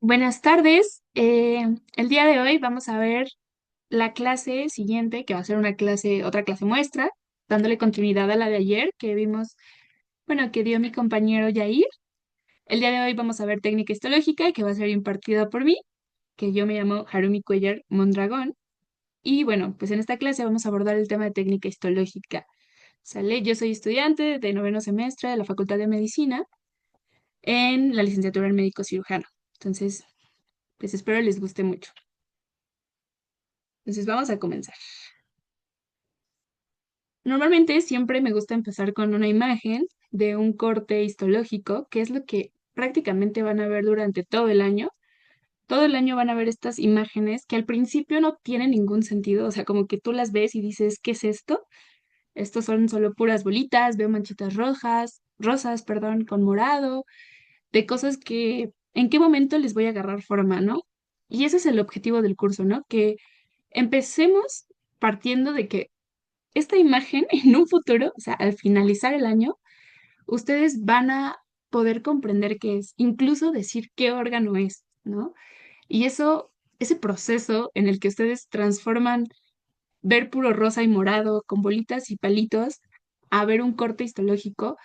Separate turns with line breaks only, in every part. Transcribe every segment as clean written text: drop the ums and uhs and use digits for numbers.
Buenas tardes. El día de hoy vamos a ver la clase siguiente, que va a ser otra clase muestra, dándole continuidad a la de ayer que vimos, bueno, que dio mi compañero Yair. El día de hoy vamos a ver técnica histológica, que va a ser impartida por mí, que yo me llamo Harumi Cuellar Mondragón. Y bueno, pues en esta clase vamos a abordar el tema de técnica histológica. ¿Sale? Yo soy estudiante de noveno semestre de la Facultad de Medicina en la licenciatura en médico cirujano. Entonces, pues espero les guste mucho. Entonces vamos a comenzar. Normalmente siempre me gusta empezar con una imagen de un corte histológico, que es lo que prácticamente van a ver durante todo el año. Todo el año van a ver estas imágenes que al principio no tienen ningún sentido, o sea, como que tú las ves y dices, ¿qué es esto? Estos son solo puras bolitas, veo manchitas rojas, rosas, perdón, con morado, de cosas que en qué momento les voy a agarrar forma, ¿no? Y ese es el objetivo del curso, ¿no? Que empecemos partiendo de que esta imagen en un futuro, o sea, al finalizar el año, ustedes van a poder comprender qué es, incluso decir qué órgano es, ¿no? Y eso, ese proceso en el que ustedes transforman ver puro rosa y morado con bolitas y palitos a ver un corte histológico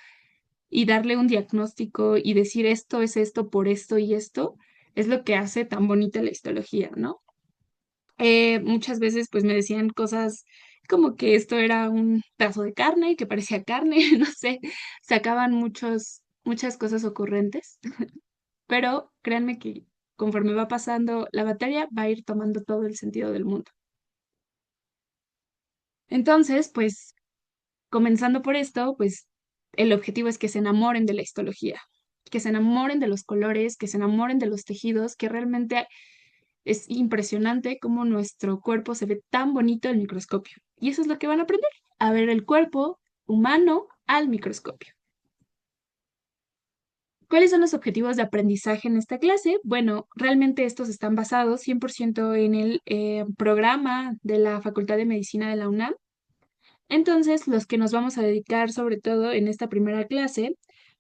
y darle un diagnóstico y decir esto es esto por esto y esto, es lo que hace tan bonita la histología, ¿no? Muchas veces pues me decían cosas como que esto era un pedazo de carne, que parecía carne, no sé, sacaban muchas cosas ocurrentes, pero créanme que conforme va pasando la batalla va a ir tomando todo el sentido del mundo. Entonces, pues comenzando por esto, pues el objetivo es que se enamoren de la histología, que se enamoren de los colores, que se enamoren de los tejidos, que realmente es impresionante cómo nuestro cuerpo se ve tan bonito al microscopio. Y eso es lo que van a aprender, a ver el cuerpo humano al microscopio. ¿Cuáles son los objetivos de aprendizaje en esta clase? Bueno, realmente estos están basados 100% en el programa de la Facultad de Medicina de la UNAM. Entonces, los que nos vamos a dedicar sobre todo en esta primera clase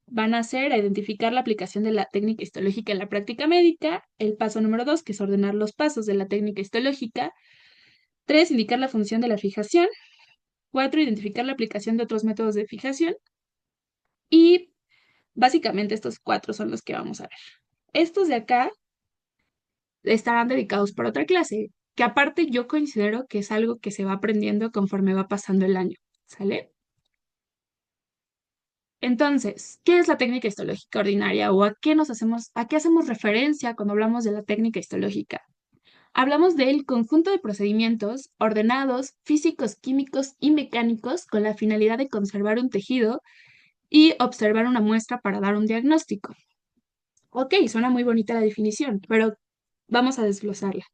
van a ser a identificar la aplicación de la técnica histológica en la práctica médica, el paso número 2, que es ordenar los pasos de la técnica histológica. 3, indicar la función de la fijación. 4, identificar la aplicación de otros métodos de fijación. Y básicamente estos cuatro son los que vamos a ver. Estos de acá estarán dedicados para otra clase, que aparte yo considero que es algo que se va aprendiendo conforme va pasando el año. ¿Sale? Entonces, ¿qué es la técnica histológica ordinaria o a qué hacemos referencia cuando hablamos de la técnica histológica? Hablamos del conjunto de procedimientos ordenados, físicos, químicos y mecánicos con la finalidad de conservar un tejido y observar una muestra para dar un diagnóstico. Ok, suena muy bonita la definición, pero vamos a desglosarla.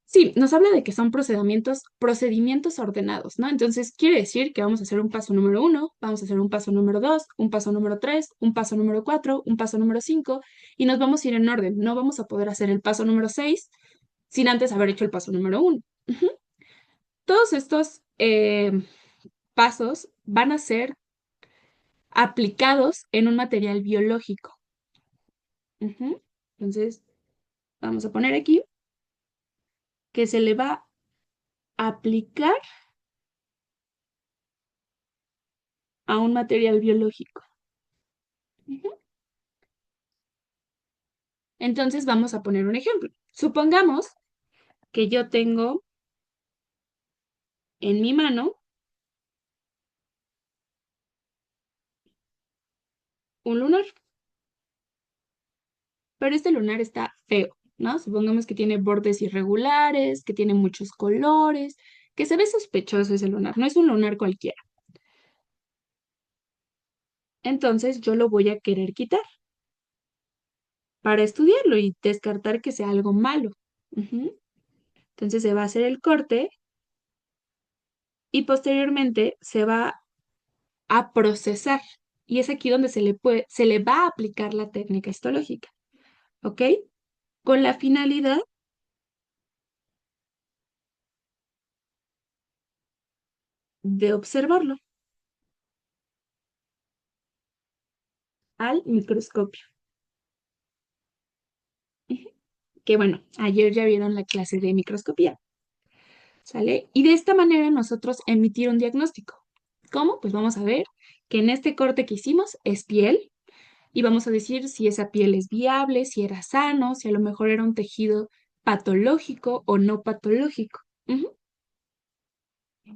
Sí, nos habla de que son procedimientos ordenados, ¿no? Entonces quiere decir que vamos a hacer un paso número 1, vamos a hacer un paso número 2, un paso número 3, un paso número 4, un paso número 5 y nos vamos a ir en orden. No vamos a poder hacer el paso número 6 sin antes haber hecho el paso número 1. Todos estos pasos van a ser aplicados en un material biológico. Ujú. Entonces, vamos a poner aquí que se le va a aplicar a un material biológico. Ujú. Entonces, vamos a poner un ejemplo. Supongamos que yo tengo en mi mano un lunar, pero este lunar está feo, ¿no? Supongamos que tiene bordes irregulares, que tiene muchos colores, que se ve sospechoso ese lunar, no es un lunar cualquiera. Entonces, yo lo voy a querer quitar para estudiarlo y descartar que sea algo malo. Ujú. Entonces se va a hacer el corte y posteriormente se va a procesar. Y es aquí donde se le va a aplicar la técnica histológica, ¿ok? Con la finalidad de observarlo al microscopio. que bueno, ayer ya vieron la clase de microscopía, ¿sale? Y de esta manera nosotros emitir un diagnóstico. ¿Cómo? Pues vamos a ver que en este corte que hicimos es piel y vamos a decir si esa piel es viable, si era sano, si a lo mejor era un tejido patológico o no patológico. Ujú.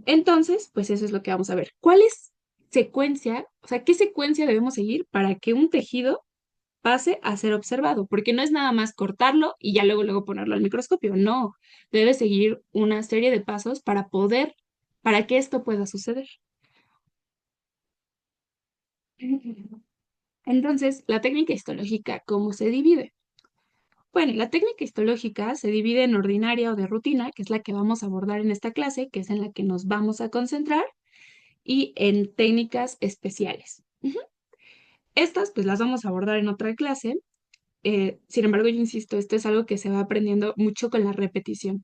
Entonces, pues eso es lo que vamos a ver. ¿Cuál es secuencia, o sea, qué secuencia debemos seguir para que un tejido pase a ser observado? Porque no es nada más cortarlo y ya luego ponerlo al microscopio. No, debe seguir una serie de pasos para que esto pueda suceder. Entonces, la técnica histológica, ¿cómo se divide? Bueno, la técnica histológica se divide en ordinaria o de rutina, que es la que vamos a abordar en esta clase, que es en la que nos vamos a concentrar, y en técnicas especiales. Ujú. Estas, pues las vamos a abordar en otra clase. Sin embargo, yo insisto, esto es algo que se va aprendiendo mucho con la repetición,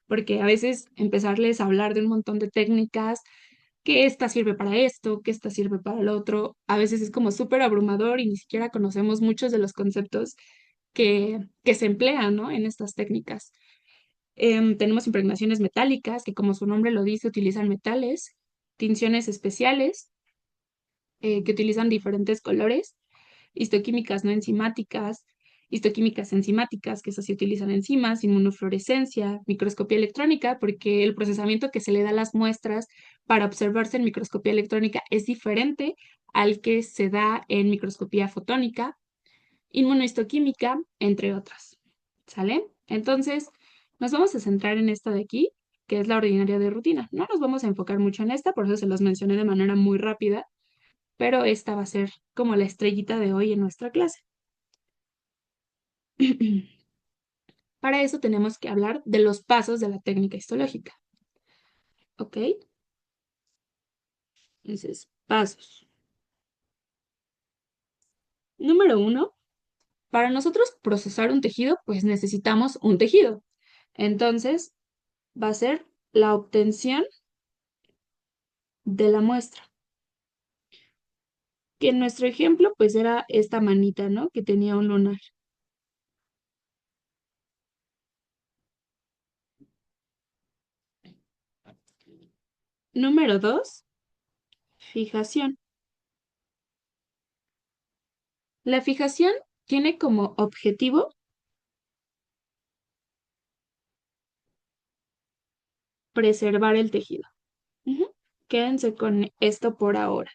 porque a veces empezarles a hablar de un montón de técnicas, que esta sirve para esto, que esta sirve para lo otro, a veces es como súper abrumador y ni siquiera conocemos muchos de los conceptos que se emplean, ¿no? En estas técnicas. Tenemos impregnaciones metálicas, que como su nombre lo dice, utilizan metales, tinciones especiales, que utilizan diferentes colores, histoquímicas no enzimáticas, histoquímicas enzimáticas, que esas sí utilizan enzimas, inmunofluorescencia, microscopía electrónica, porque el procesamiento que se le da a las muestras para observarse en microscopía electrónica es diferente al que se da en microscopía fotónica, inmunohistoquímica, entre otras. ¿Sale? Entonces, nos vamos a centrar en esta de aquí, que es la ordinaria de rutina. No nos vamos a enfocar mucho en esta, por eso se los mencioné de manera muy rápida, pero esta va a ser como la estrellita de hoy en nuestra clase. Para eso tenemos que hablar de los pasos de la técnica histológica. ¿Ok? Entonces, pasos. Número uno, para nosotros procesar un tejido, pues necesitamos un tejido. Entonces, va a ser la obtención de la muestra. Que en nuestro ejemplo, pues era esta manita, ¿no? Que tenía un lunar. Número dos, fijación. La fijación tiene como objetivo preservar el tejido. Ujú. Quédense con esto por ahora.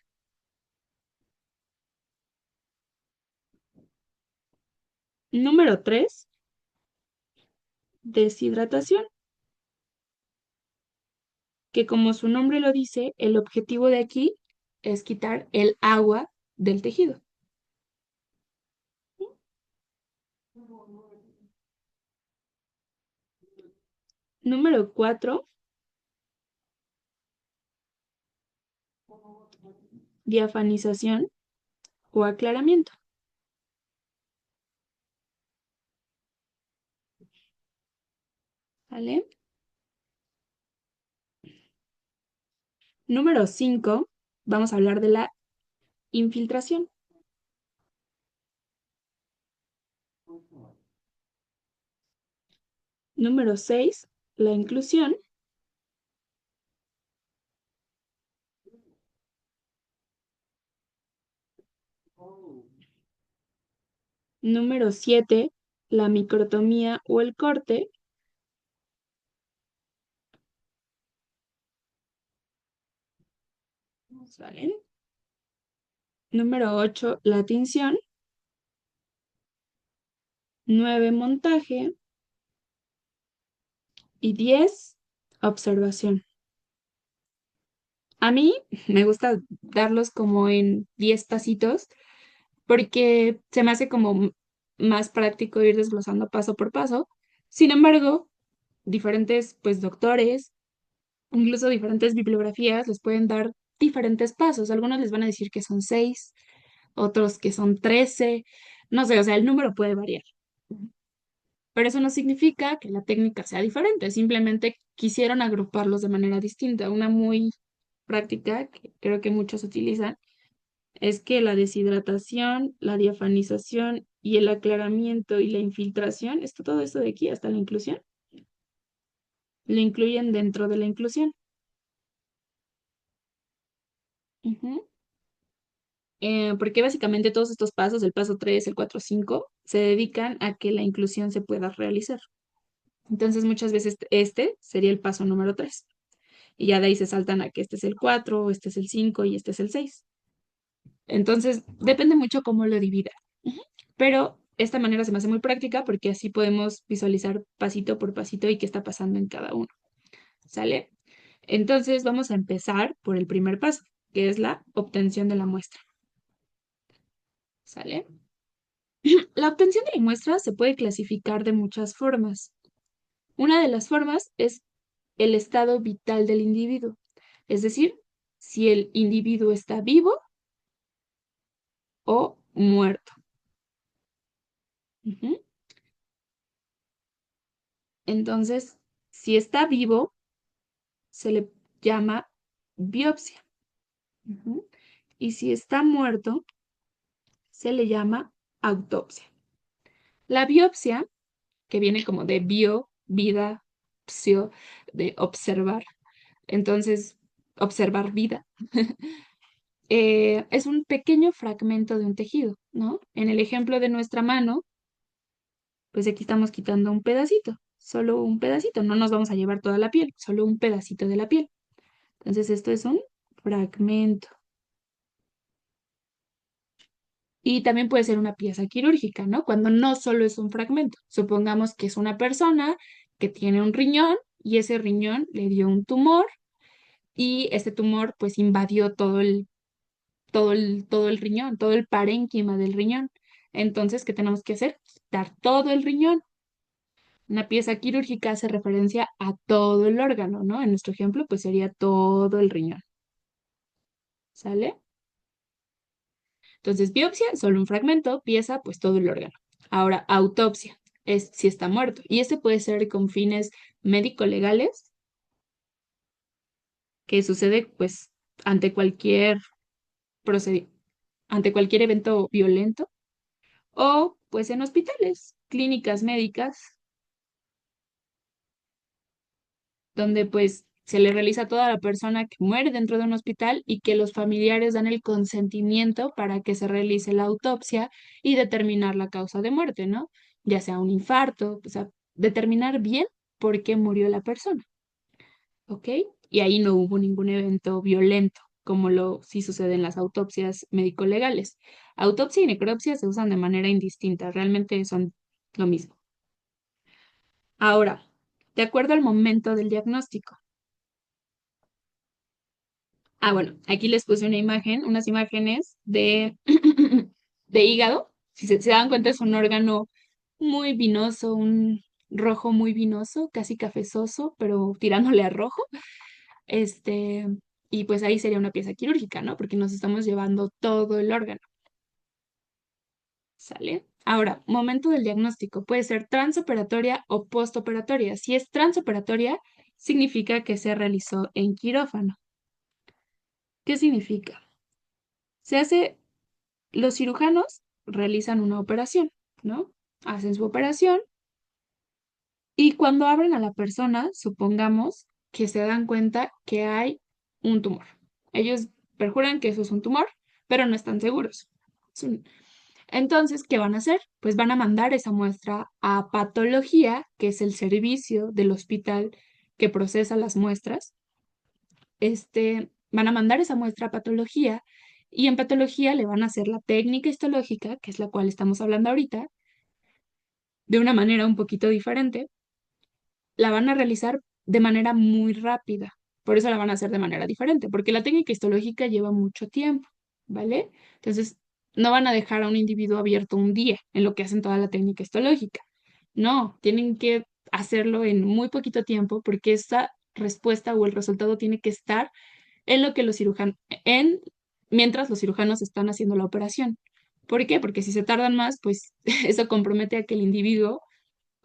Número 3, deshidratación, que como su nombre lo dice, el objetivo de aquí es quitar el agua del tejido. Número 4, diafanización o aclaramiento. ¿Vale? Número 5, vamos a hablar de la infiltración. Número 6, la inclusión. Número 7, la microtomía o el corte. ¿Vale? Número 8, la tinción. 9, montaje. Y 10, observación. A mí me gusta darlos como en 10 pasitos porque se me hace como más práctico ir desglosando paso por paso. Sin embargo, diferentes pues doctores, incluso diferentes bibliografías les pueden dar diferentes pasos. Algunos les van a decir que son 6, otros que son 13, no sé, o sea, el número puede variar. Pero eso no significa que la técnica sea diferente, simplemente quisieron agruparlos de manera distinta. Una muy práctica que creo que muchos utilizan es que la deshidratación, la diafanización y el aclaramiento y la infiltración, esto, todo esto de aquí hasta la inclusión, lo incluyen dentro de la inclusión. Ujú. Porque básicamente todos estos pasos, el paso 3, el 4, 5, se dedican a que la inclusión se pueda realizar. Entonces, muchas veces este sería el paso número 3. Y ya de ahí se saltan a que este es el 4, este es el 5 y este es el 6. Entonces, depende mucho cómo lo divida. Ujú. Pero esta manera se me hace muy práctica porque así podemos visualizar pasito por pasito y qué está pasando en cada uno. ¿Sale? Entonces, vamos a empezar por el primer paso, que es la obtención de la muestra. ¿Sale? La obtención de la muestra se puede clasificar de muchas formas. Una de las formas es el estado vital del individuo, es decir, si el individuo está vivo o muerto. Ujú. Entonces, si está vivo, se le llama biopsia. Ujú. Y si está muerto, se le llama autopsia. La biopsia, que viene como de bio, vida, psio, de observar, entonces observar vida, es un pequeño fragmento de un tejido, ¿no? En el ejemplo de nuestra mano, pues aquí estamos quitando un pedacito, solo un pedacito, no nos vamos a llevar toda la piel, solo un pedacito de la piel. Entonces esto es un fragmento. Y también puede ser una pieza quirúrgica, ¿no? Cuando no solo es un fragmento. Supongamos que es una persona que tiene un riñón y ese riñón le dio un tumor y este tumor pues invadió todo el riñón, todo el parénquima del riñón. Entonces, ¿qué tenemos que hacer? Quitar todo el riñón. Una pieza quirúrgica hace referencia a todo el órgano, ¿no? En nuestro ejemplo, pues sería todo el riñón. ¿Sale? Entonces, biopsia, solo un fragmento, pieza, pues todo el órgano. Ahora, autopsia, es si está muerto. Y este puede ser con fines médico-legales, que sucede pues ante cualquier ante cualquier evento violento, o pues en hospitales, clínicas médicas, donde pues se le realiza a toda la persona que muere dentro de un hospital y que los familiares dan el consentimiento para que se realice la autopsia y determinar la causa de muerte, ¿no? Ya sea un infarto, o sea, determinar bien por qué murió la persona, ¿ok? Y ahí no hubo ningún evento violento, como lo sí sucede en las autopsias médico-legales. Autopsia y necropsia se usan de manera indistinta, realmente son lo mismo. Ahora, de acuerdo al momento del diagnóstico. Ah, bueno, aquí les puse una imagen, unas imágenes de hígado. Si se dan cuenta, es un órgano muy vinoso, un rojo muy vinoso, casi cafezoso, pero tirándole a rojo. Este, y pues ahí sería una pieza quirúrgica, ¿no? Porque nos estamos llevando todo el órgano, ¿sale? Ahora, momento del diagnóstico. Puede ser transoperatoria o postoperatoria. Si es transoperatoria, significa que se realizó en quirófano. ¿Qué significa? Se hace Los cirujanos realizan una operación, ¿no? Hacen su operación y cuando abren a la persona, supongamos que se dan cuenta que hay un tumor. Ellos perjuran que eso es un tumor, pero no están seguros. Entonces, ¿qué van a hacer? Pues van a mandar esa muestra a patología, que es el servicio del hospital que procesa las muestras. Van a mandar esa muestra a patología y en patología le van a hacer la técnica histológica, que es la cual estamos hablando ahorita, de una manera un poquito diferente. La van a realizar de manera muy rápida. Por eso la van a hacer de manera diferente, porque la técnica histológica lleva mucho tiempo, ¿vale? Entonces, no van a dejar a un individuo abierto un día en lo que hacen toda la técnica histológica. No, tienen que hacerlo en muy poquito tiempo porque esa respuesta o el resultado tiene que estar en lo que los cirujanos, mientras los cirujanos están haciendo la operación. ¿Por qué? Porque si se tardan más, pues eso compromete a que el individuo,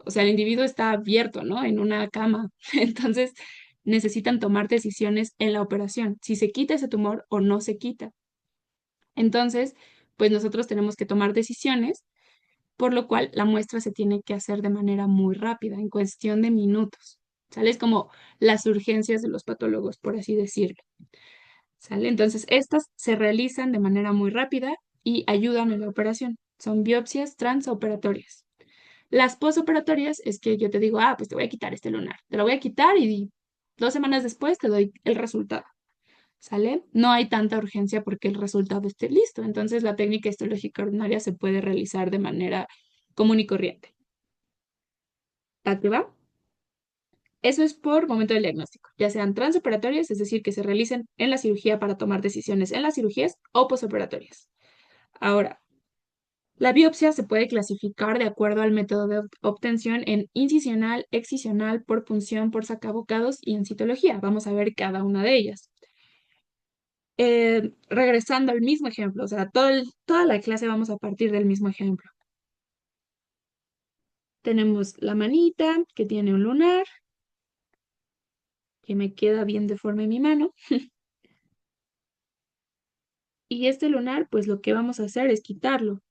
o sea, el individuo está abierto, ¿no? En una cama. Entonces, necesitan tomar decisiones en la operación, si se quita ese tumor o no se quita. Entonces, pues nosotros tenemos que tomar decisiones por lo cual la muestra se tiene que hacer de manera muy rápida, en cuestión de minutos. ¿Sale? Es como las urgencias de los patólogos, por así decirlo. ¿Sale? Entonces, estas se realizan de manera muy rápida y ayudan en la operación. Son biopsias transoperatorias. Las posoperatorias es que yo te digo, ah, pues te voy a quitar este lunar. Te lo voy a quitar y 2 semanas después te doy el resultado. ¿Sale? No hay tanta urgencia porque el resultado esté listo. Entonces, la técnica histológica ordinaria se puede realizar de manera común y corriente. ¿A qué va? Eso es por momento del diagnóstico, ya sean transoperatorias, es decir, que se realicen en la cirugía para tomar decisiones en las cirugías o posoperatorias. Ahora, la biopsia se puede clasificar de acuerdo al método de obtención en incisional, excisional, por punción, por sacabocados y en citología. Vamos a ver cada una de ellas. Regresando al mismo ejemplo, o sea, toda la clase vamos a partir del mismo ejemplo. Tenemos la manita que tiene un lunar, que me queda bien deforme mi mano. Y este lunar, pues lo que vamos a hacer es quitarlo,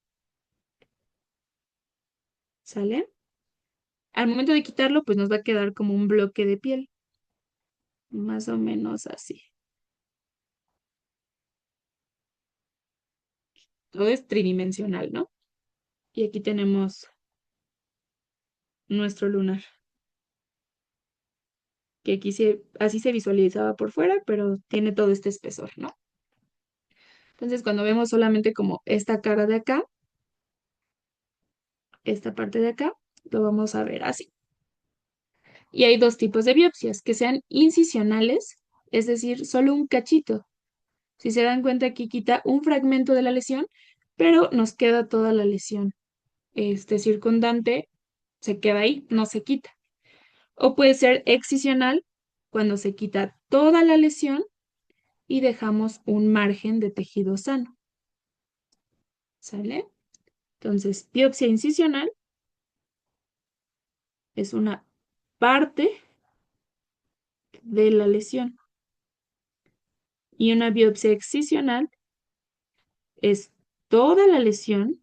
¿sale? Al momento de quitarlo, pues nos va a quedar como un bloque de piel, más o menos así. Todo es tridimensional, ¿no? Y aquí tenemos nuestro lunar, que aquí así se visualizaba por fuera, pero tiene todo este espesor, ¿no? Entonces, cuando vemos solamente como esta cara de acá, esta parte de acá, lo vamos a ver así. Y hay dos tipos de biopsias, que sean incisionales, es decir, solo un cachito. Si se dan cuenta, aquí quita un fragmento de la lesión, pero nos queda toda la lesión. Este circundante se queda ahí, no se quita. O puede ser excisional, cuando se quita toda la lesión y dejamos un margen de tejido sano. ¿Sale? Entonces, biopsia incisional es una parte de la lesión y una biopsia excisional es toda la lesión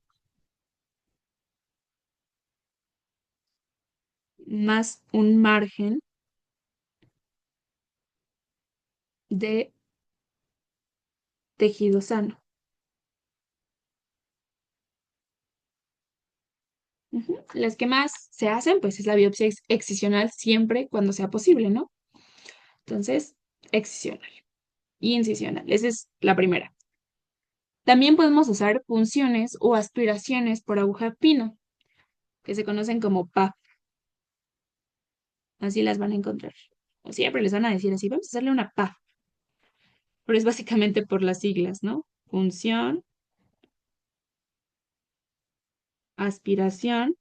más un margen de tejido sano. Ujú. Las que más se hacen, pues es la biopsia excisional siempre cuando sea posible, ¿no? Entonces, excisional y incisional. Esa es la primera. También podemos usar punciones o aspiraciones por aguja fina, que se conocen como PA. Así las van a encontrar. O siempre les van a decir así, vamos a hacerle una PA. Pero es básicamente por las siglas, ¿no? Punción, aspiración,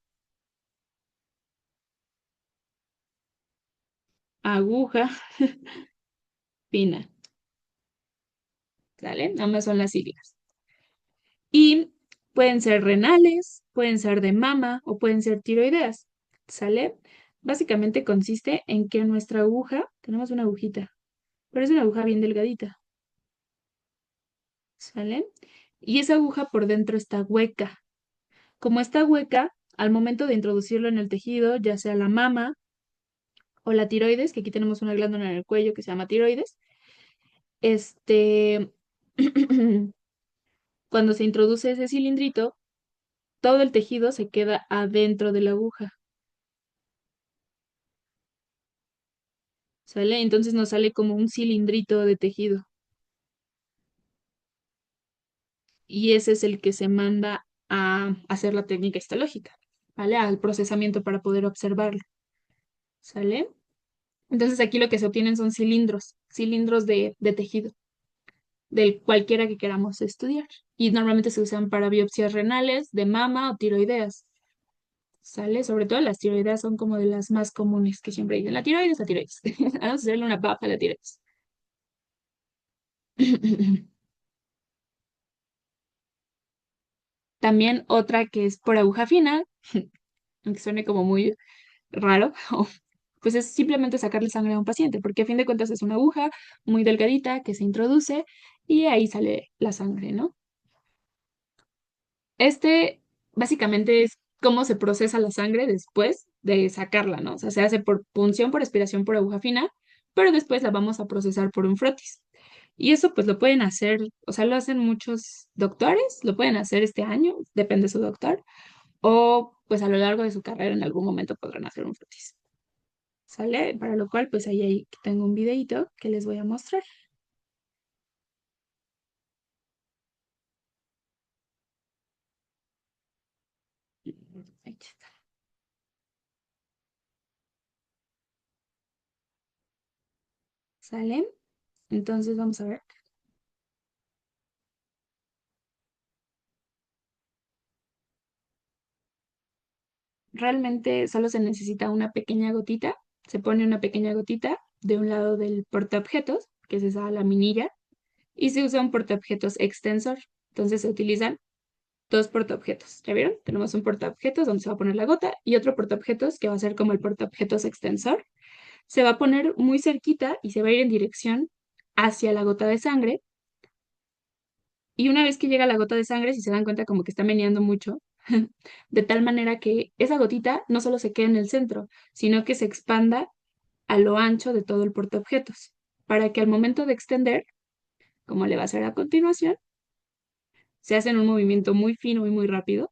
aguja fina. ¿Sale? Ambas son las siglas. Y pueden ser renales, pueden ser de mama o pueden ser tiroideas. ¿Sale? Básicamente consiste en que nuestra aguja, tenemos una agujita, pero es una aguja bien delgadita. ¿Sale? Y esa aguja por dentro está hueca. Como está hueca, al momento de introducirlo en el tejido, ya sea la mama o la tiroides, que aquí tenemos una glándula en el cuello que se llama tiroides, este, cuando se introduce ese cilindrito, todo el tejido se queda adentro de la aguja. ¿Sale? Entonces nos sale como un cilindrito de tejido. Y ese es el que se manda a hacer la técnica histológica, ¿vale? Al procesamiento para poder observarlo. ¿Sale? Entonces aquí lo que se obtienen son cilindros de tejido, del cualquiera que queramos estudiar. Y normalmente se usan para biopsias renales, de mama o tiroideas. ¿Sale? Sobre todo las tiroideas son como de las más comunes que siempre dicen, la tiroides, la tiroides. Vamos a hacerle una papa a la tiroides. También otra que es por aguja fina, aunque suene como muy raro, pues es simplemente sacarle sangre a un paciente, porque a fin de cuentas es una aguja muy delgadita que se introduce y ahí sale la sangre, ¿no? Este básicamente es cómo se procesa la sangre después de sacarla, ¿no? O sea, se hace por punción, por aspiración, por aguja fina, pero después la vamos a procesar por un frotis. Y eso pues lo pueden hacer, o sea, lo hacen muchos doctores, lo pueden hacer este año, depende de su doctor, o pues a lo largo de su carrera en algún momento podrán hacer un frotis. ¿Sale? Para lo cual pues ahí tengo un videito que les voy a mostrar. Ahí está. ¿Sale? Entonces vamos a ver. Realmente solo se necesita una pequeña gotita. Se pone una pequeña gotita de un lado del portaobjetos, que es esa laminilla, y se usa un portaobjetos extensor. Entonces se utilizan dos portaobjetos. ¿Ya vieron? Tenemos un portaobjetos donde se va a poner la gota y otro portaobjetos que va a ser como el portaobjetos extensor. Se va a poner muy cerquita y se va a ir en dirección hacia la gota de sangre. Y una vez que llega la gota de sangre, si se dan cuenta como que está meneando mucho, de tal manera que esa gotita no solo se quede en el centro, sino que se expanda a lo ancho de todo el portaobjetos, para que al momento de extender, como le va a hacer a continuación, se hace en un movimiento muy fino y muy rápido.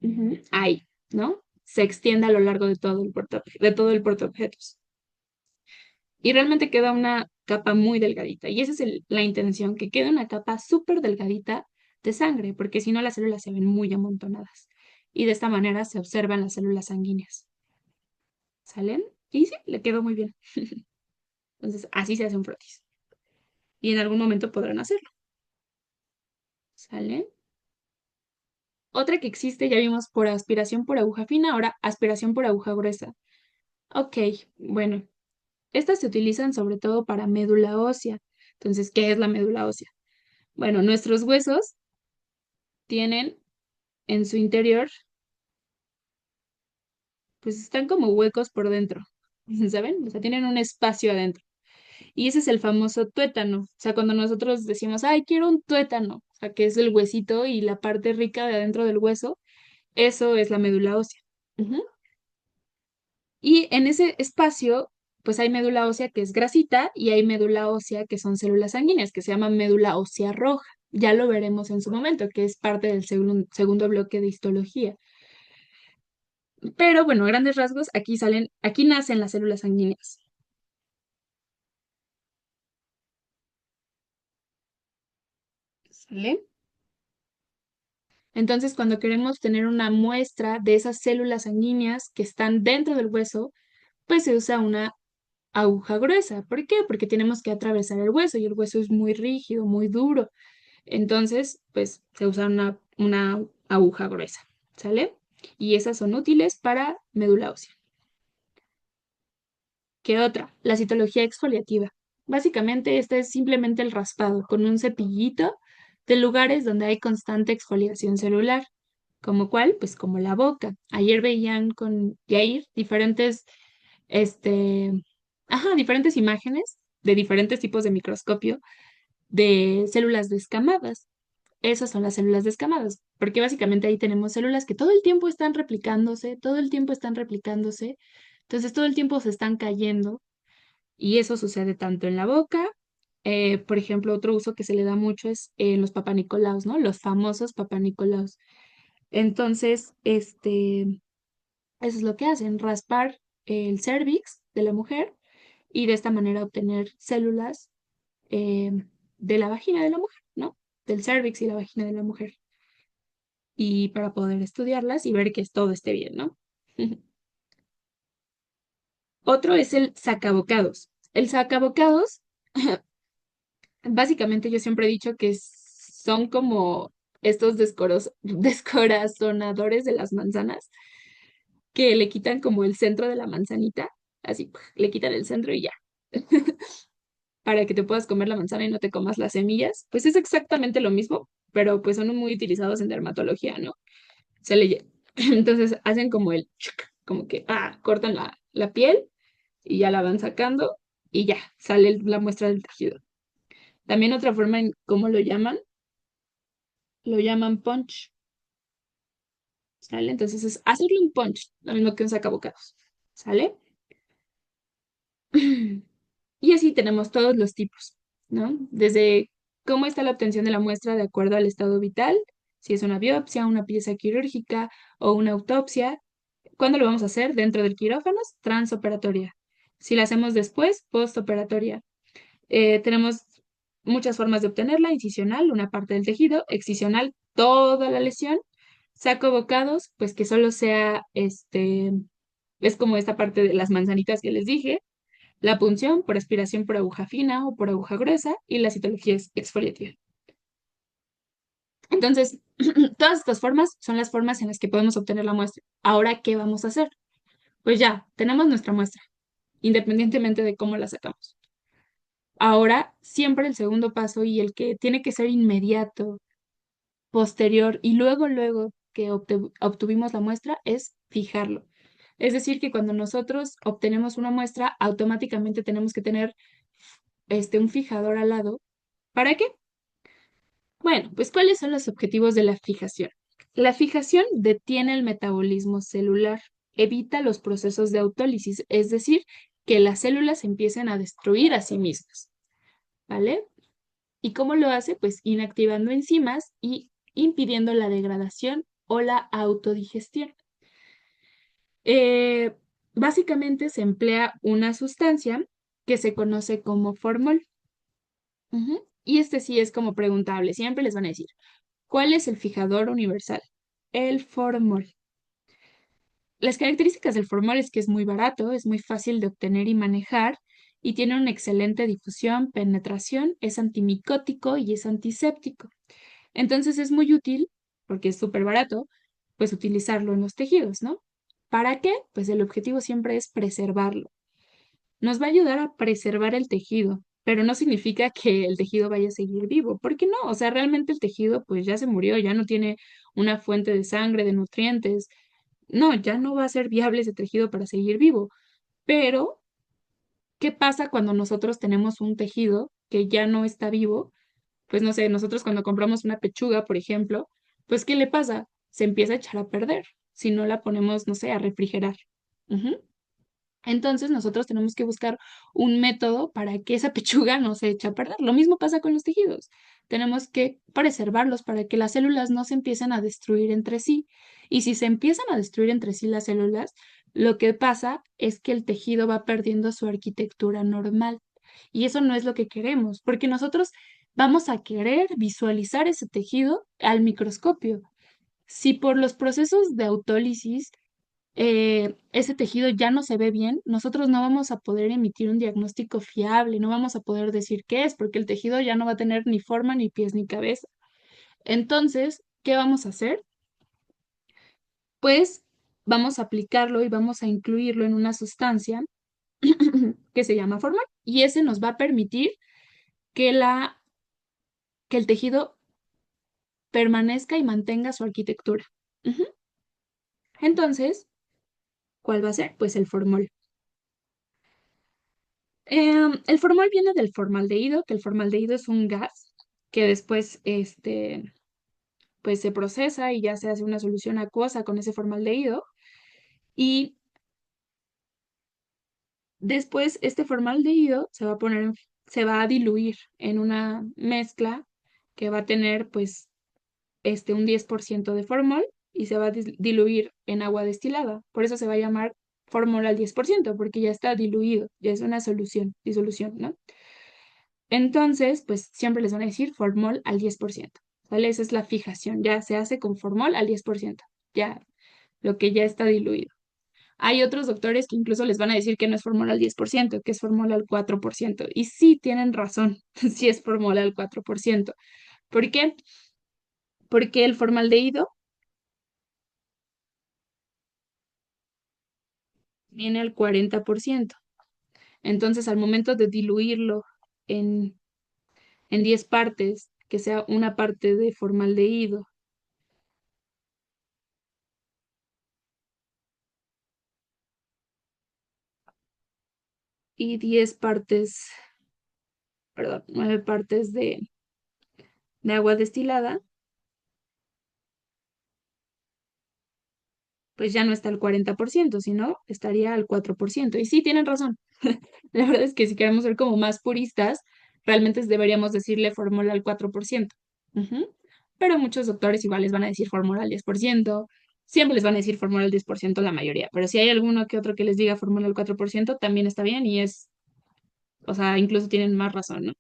Ujú, ahí, ¿no? Se extiende a lo largo de todo de todo el portaobjetos. Y realmente queda una capa muy delgadita. Y esa es la intención, que quede una capa súper delgadita de sangre, porque si no las células se ven muy amontonadas. Y de esta manera se observan las células sanguíneas. ¿Salen? Y sí, le quedó muy bien. Entonces, así se hace un frotis. Y en algún momento podrán hacerlo. ¿Sale? Otra que existe, ya vimos por aspiración por aguja fina, ahora aspiración por aguja gruesa. Ok, bueno, estas se utilizan sobre todo para médula ósea. Entonces, ¿qué es la médula ósea? Bueno, nuestros huesos tienen en su interior, pues están como huecos por dentro, ¿saben? O sea, tienen un espacio adentro. Y ese es el famoso tuétano. O sea, cuando nosotros decimos, ay, quiero un tuétano, o sea, que es el huesito y la parte rica de adentro del hueso, eso es la médula ósea. Ujú. Y en ese espacio, pues hay médula ósea que es grasita y hay médula ósea que son células sanguíneas, que se llama médula ósea roja. Ya lo veremos en su momento, que es parte del segundo bloque de histología. Pero bueno, a grandes rasgos, aquí nacen las células sanguíneas. ¿Sale? Entonces, cuando queremos tener una muestra de esas células sanguíneas que están dentro del hueso, pues se usa una aguja gruesa. ¿Por qué? Porque tenemos que atravesar el hueso y el hueso es muy rígido, muy duro. Entonces, pues se usa una aguja gruesa. ¿Sale? Y esas son útiles para médula ósea. ¿Qué otra? La citología exfoliativa. Básicamente, este es simplemente el raspado con un cepillito de lugares donde hay constante exfoliación celular. ¿Como cuál? Pues como la boca. Ayer veían con Jair este, diferentes imágenes de diferentes tipos de microscopio de células descamadas. Esas son las células descamadas, porque básicamente ahí tenemos células que todo el tiempo están replicándose, todo el tiempo están replicándose, entonces todo el tiempo se están cayendo y eso sucede tanto en la boca, por ejemplo, otro uso que se le da mucho es en los papanicolaos, ¿no? Los famosos papanicolaos. Entonces, eso es lo que hacen, raspar el cervix de la mujer y de esta manera obtener células eh, de la vagina de la mujer, ¿no? Del cervix y la vagina de la mujer. Y para poder estudiarlas y ver que todo esté bien, ¿no? Otro es el sacabocados. El sacabocados, básicamente yo siempre he dicho que son como estos descorazonadores de las manzanas que le quitan como el centro de la manzanita, así, le quitan el centro y ya, para que te puedas comer la manzana y no te comas las semillas. Pues es exactamente lo mismo, pero pues son muy utilizados en dermatología, ¿no? Se le, entonces hacen como como que, cortan la piel y ya la van sacando y ya, sale la muestra del tejido. También otra forma en cómo lo llaman Lo llaman punch, ¿sale? Entonces es hacerle un punch, lo mismo que un sacabocados, ¿sale? Y así tenemos todos los tipos, ¿no? Desde cómo está la obtención de la muestra de acuerdo al estado vital, si es una biopsia, una pieza quirúrgica o una autopsia. ¿Cuándo lo vamos a hacer? Dentro del quirófano, transoperatoria. Si la hacemos después, postoperatoria. Tenemos muchas formas de obtenerla: incisional, una parte del tejido; excisional, toda la lesión; saco bocados, pues que solo sea es como esta parte de las manzanitas que les dije; la punción por aspiración por aguja fina o por aguja gruesa; y la citología exfoliativa. Entonces, todas estas formas son las formas en las que podemos obtener la muestra. Ahora, ¿qué vamos a hacer? Pues ya, tenemos nuestra muestra, independientemente de cómo la sacamos. Ahora, siempre el segundo paso, y el que tiene que ser inmediato, posterior y luego que obtuvimos la muestra, es fijarlo. Es decir, que cuando nosotros obtenemos una muestra, automáticamente tenemos que tener un fijador al lado. ¿Para qué? Bueno, pues ¿cuáles son los objetivos de la fijación? La fijación detiene el metabolismo celular, evita los procesos de autólisis, es decir, que las células empiecen a destruir a sí mismas, ¿vale? ¿Y cómo lo hace? Pues inactivando enzimas y impidiendo la degradación o la autodigestión. Eh, Básicamente se emplea una sustancia que se conoce como formol. Ujú. Y este sí es como preguntable, siempre les van a decir, ¿cuál es el fijador universal? El formol. Las características del formol es que es muy barato, es muy fácil de obtener y manejar, y tiene una excelente difusión, penetración, es antimicótico y es antiséptico. Entonces es muy útil, porque es súper barato, pues utilizarlo en los tejidos, ¿no? ¿Para qué? Pues el objetivo siempre es preservarlo. Nos va a ayudar a preservar el tejido, pero no significa que el tejido vaya a seguir vivo, porque no, o sea, realmente el tejido pues ya se murió, ya no tiene una fuente de sangre, de nutrientes. No, ya no va a ser viable ese tejido para seguir vivo. Pero, ¿qué pasa cuando nosotros tenemos un tejido que ya no está vivo? Pues no sé, nosotros cuando compramos una pechuga, por ejemplo, pues ¿qué le pasa? Se empieza a echar a perder si no la ponemos, no sé, a refrigerar. Ujú. Entonces nosotros tenemos que buscar un método para que esa pechuga no se eche a perder. Lo mismo pasa con los tejidos. Tenemos que preservarlos para que las células no se empiecen a destruir entre sí. Y si se empiezan a destruir entre sí las células, lo que pasa es que el tejido va perdiendo su arquitectura normal. Y eso no es lo que queremos, porque nosotros vamos a querer visualizar ese tejido al microscopio. Si por los procesos de autólisis ese tejido ya no se ve bien, nosotros no vamos a poder emitir un diagnóstico fiable, no vamos a poder decir qué es, porque el tejido ya no va a tener ni forma, ni pies, ni cabeza. Entonces, ¿qué vamos a hacer? Pues vamos a aplicarlo y vamos a incluirlo en una sustancia que se llama formol, y ese nos va a permitir que, que el tejido permanezca y mantenga su arquitectura. Ujú. Entonces, ¿cuál va a ser? Pues el formol. El formol viene del formaldehído, que el formaldehído es un gas que después pues se procesa y ya se hace una solución acuosa con ese formaldehído. Y después este formaldehído se va a diluir en una mezcla que va a tener pues un 10% de formol, y se va a diluir en agua destilada. Por eso se va a llamar formol al 10%, porque ya está diluido, ya es una disolución, ¿no? Entonces, pues siempre les van a decir formol al 10%, ¿vale? Esa es la fijación, ya se hace con formol al 10%, ya lo que ya está diluido. Hay otros doctores que incluso les van a decir que no es formol al 10%, que es formol al 4%. Y sí, tienen razón, sí es formol al 4%. ¿Por qué? Porque el formaldehído viene al 40%. Entonces, al momento de diluirlo en, en 10 partes, que sea una parte de formaldehído y 10 partes, perdón, 9 partes de agua destilada, pues ya no está al 40%, sino estaría al 4%. Y sí, tienen razón. La verdad es que si queremos ser como más puristas, realmente deberíamos decirle fórmula al 4%. Ujú. Pero muchos doctores igual les van a decir fórmula al 10%. Siempre les van a decir fórmula al 10% la mayoría. Pero si hay alguno que otro que les diga fórmula al 4%, también está bien y es, o sea, incluso tienen más razón, ¿no?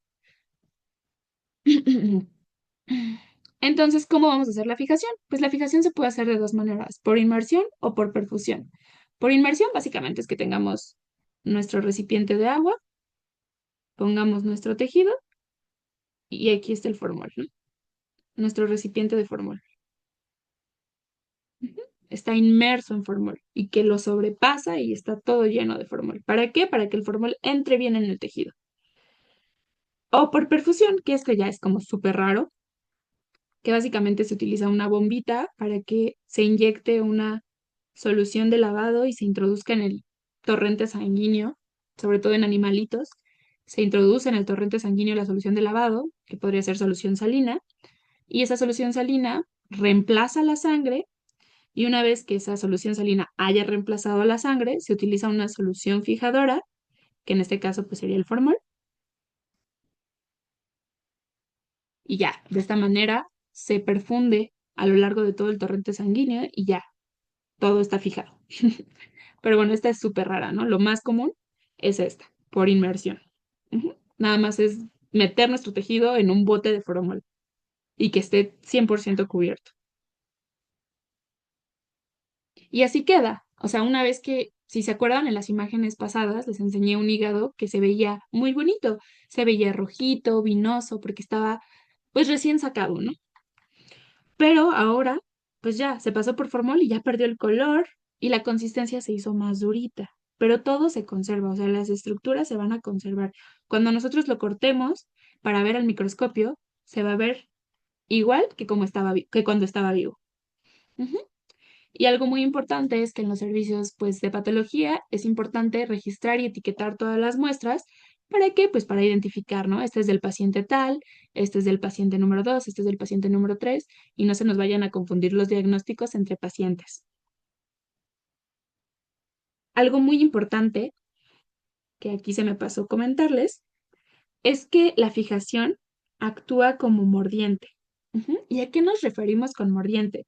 Entonces, ¿cómo vamos a hacer la fijación? Pues la fijación se puede hacer de dos maneras, por inmersión o por perfusión. Por inmersión, básicamente es que tengamos nuestro recipiente de agua, pongamos nuestro tejido y aquí está el formol, ¿no? Nuestro recipiente de formol. Ujú. Está inmerso en formol y que lo sobrepasa y está todo lleno de formol. ¿Para qué? Para que el formol entre bien en el tejido. O por perfusión, que esto ya es como súper raro, que básicamente se utiliza una bombita para que se inyecte una solución de lavado y se introduzca en el torrente sanguíneo, sobre todo en animalitos. Se introduce en el torrente sanguíneo la solución de lavado, que podría ser solución salina, y esa solución salina reemplaza la sangre y una vez que esa solución salina haya reemplazado la sangre, se utiliza una solución fijadora, que en este caso pues sería el formol, y ya, de esta manera se perfunde a lo largo de todo el torrente sanguíneo y ya, todo está fijado. Pero bueno, esta es súper rara, ¿no? Lo más común es esta, por inmersión. Ujú. Nada más es meter nuestro tejido en un bote de formol y que esté 100% cubierto. Y así queda. O sea, una vez que, si se acuerdan, en las imágenes pasadas les enseñé un hígado que se veía muy bonito. Se veía rojito, vinoso, porque estaba pues recién sacado, ¿no? Pero ahora, pues ya, se pasó por formol y ya perdió el color y la consistencia se hizo más durita. Pero todo se conserva, o sea, las estructuras se van a conservar. Cuando nosotros lo cortemos para ver al microscopio, se va a ver igual que como estaba que cuando estaba vivo. Ujú. Y algo muy importante es que en los servicios pues, de patología es importante registrar y etiquetar todas las muestras. ¿Para qué? Pues para identificar, ¿no? Este es del paciente tal, este es del paciente número 2, este es del paciente número 3, y no se nos vayan a confundir los diagnósticos entre pacientes. Algo muy importante que aquí se me pasó comentarles es que la fijación actúa como mordiente. Ujú. ¿Y a qué nos referimos con mordiente?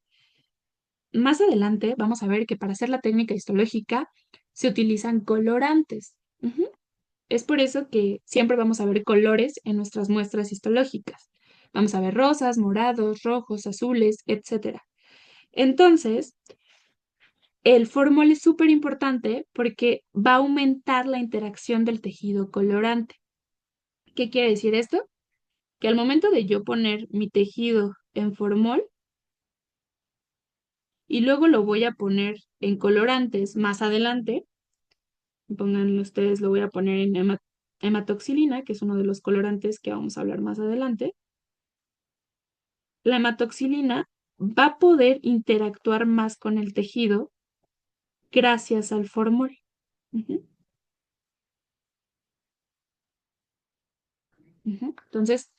Más adelante vamos a ver que para hacer la técnica histológica se utilizan colorantes. Ujú. Es por eso que siempre vamos a ver colores en nuestras muestras histológicas. Vamos a ver rosas, morados, rojos, azules, etcétera. Entonces, el fórmula es súper importante porque va a aumentar la interacción del tejido colorante. ¿Qué quiere decir esto? Que al momento de yo poner mi tejido en formol y luego lo voy a poner en colorantes más adelante, pongan ustedes, lo voy a poner en hematoxilina, que es uno de los colorantes que vamos a hablar más adelante. La hematoxilina va a poder interactuar más con el tejido gracias al formol. Ujú, ujú. Entonces,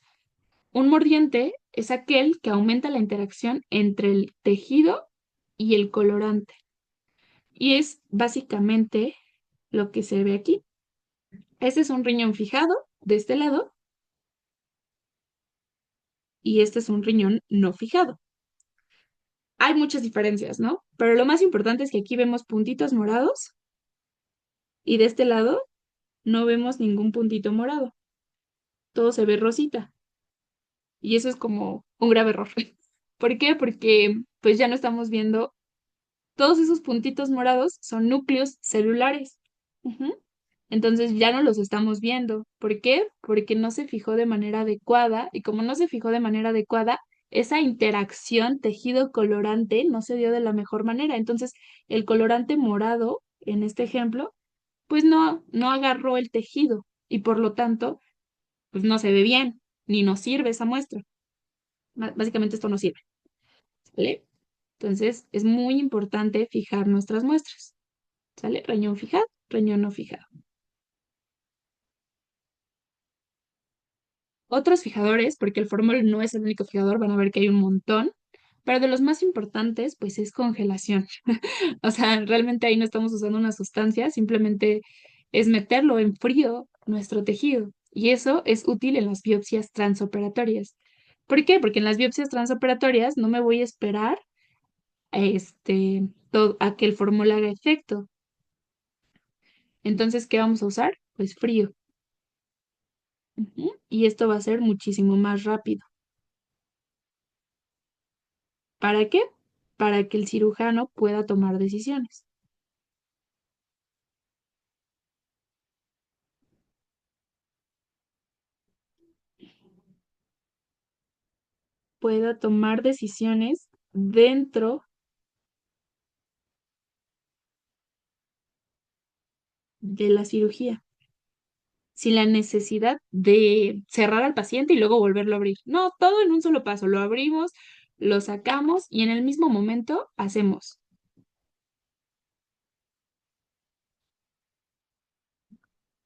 un mordiente es aquel que aumenta la interacción entre el tejido y el colorante. Y es básicamente lo que se ve aquí. Este es un riñón fijado de este lado y este es un riñón no fijado. Hay muchas diferencias, ¿no? Pero lo más importante es que aquí vemos puntitos morados y de este lado no vemos ningún puntito morado. Todo se ve rosita. Y eso es como un grave error. ¿Por qué? Porque pues ya no estamos viendo, todos esos puntitos morados son núcleos celulares. Ujú. Entonces ya no los estamos viendo. ¿Por qué? Porque no se fijó de manera adecuada y como no se fijó de manera adecuada, esa interacción tejido-colorante no se dio de la mejor manera. Entonces el colorante morado, en este ejemplo, pues no agarró el tejido y por lo tanto, pues no se ve bien, ni nos sirve esa muestra. Básicamente esto no sirve, ¿sale? Entonces es muy importante fijar nuestras muestras, ¿sale? Riñón fijado, riñón no fijado. Otros fijadores, porque el formol no es el único fijador, van a ver que hay un montón. Pero de los más importantes, pues es congelación. O sea, realmente ahí no estamos usando una sustancia, simplemente es meterlo en frío nuestro tejido. Y eso es útil en las biopsias transoperatorias. ¿Por qué? Porque en las biopsias transoperatorias no me voy a esperar a que el fórmula haga efecto. Entonces, ¿qué vamos a usar? Pues frío. Ujú. Y esto va a ser muchísimo más rápido. ¿Para qué? Para que el cirujano pueda tomar decisiones. Pueda tomar decisiones dentro de la cirugía, sin la necesidad de cerrar al paciente y luego volverlo a abrir. No, todo en un solo paso. Lo abrimos, lo sacamos y en el mismo momento hacemos.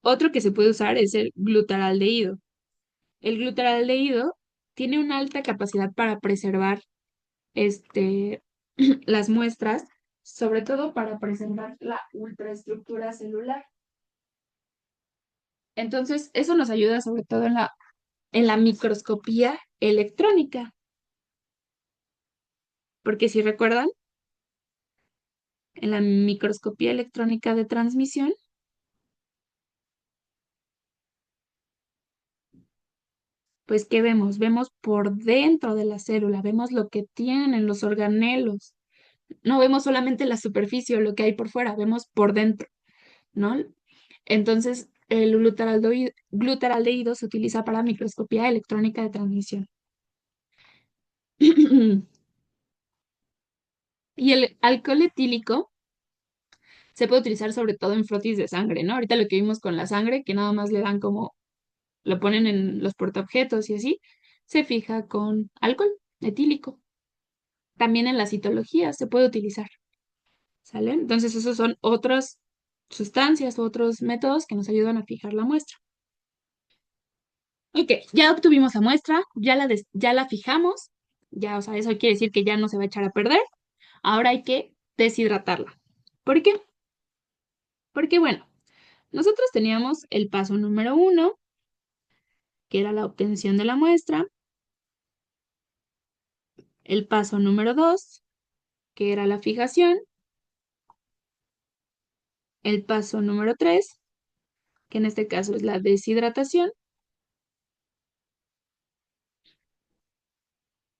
Otro que se puede usar es el glutaraldehído. El glutaraldehído tiene una alta capacidad para preservar este, las muestras, sobre todo para preservar la ultraestructura celular. Entonces, eso nos ayuda sobre todo en la microscopía electrónica, porque si recuerdan, en la microscopía electrónica de transmisión, pues ¿qué vemos? Vemos por dentro de la célula, vemos lo que tienen los organelos, no vemos solamente la superficie o lo que hay por fuera, vemos por dentro, ¿no? Entonces, el glutaraldehído se utiliza para microscopía electrónica de transmisión. Y el alcohol etílico se puede utilizar sobre todo en frotis de sangre, ¿no? Ahorita lo que vimos con la sangre, que nada más le dan como, lo ponen en los portaobjetos y así, se fija con alcohol etílico. También en la citología se puede utilizar, ¿sale? Entonces, esos son otras sustancias u otros métodos que nos ayudan a fijar la muestra. Ok, ya obtuvimos la muestra, ya la fijamos, ya, o sea, eso quiere decir que ya no se va a echar a perder. Ahora hay que deshidratarla. ¿Por qué? Porque, bueno, nosotros teníamos el paso número uno, que era la obtención de la muestra, el paso número dos, que era la fijación, el paso número tres, que en este caso es la deshidratación,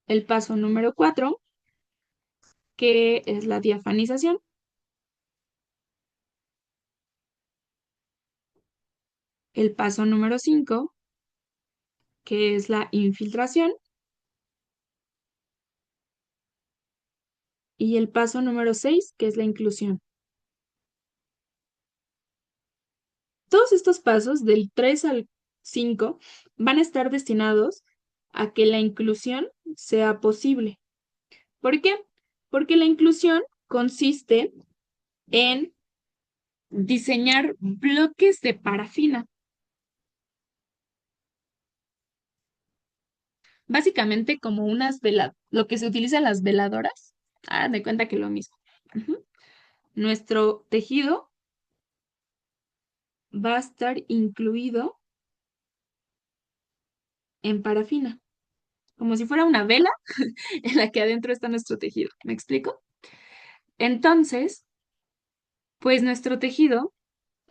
el paso número cuatro, que es la diafanización, el paso número cinco, que es la infiltración, y el paso número seis, que es la inclusión. Todos estos pasos, del 3 al 5, van a estar destinados a que la inclusión sea posible. ¿Por qué? Porque la inclusión consiste en diseñar bloques de parafina. Básicamente como lo que se utiliza en las veladoras. Ah, de cuenta que lo mismo. Ujú. Nuestro tejido va a estar incluido en parafina, como si fuera una vela en la que adentro está nuestro tejido. ¿Me explico? Entonces, pues nuestro tejido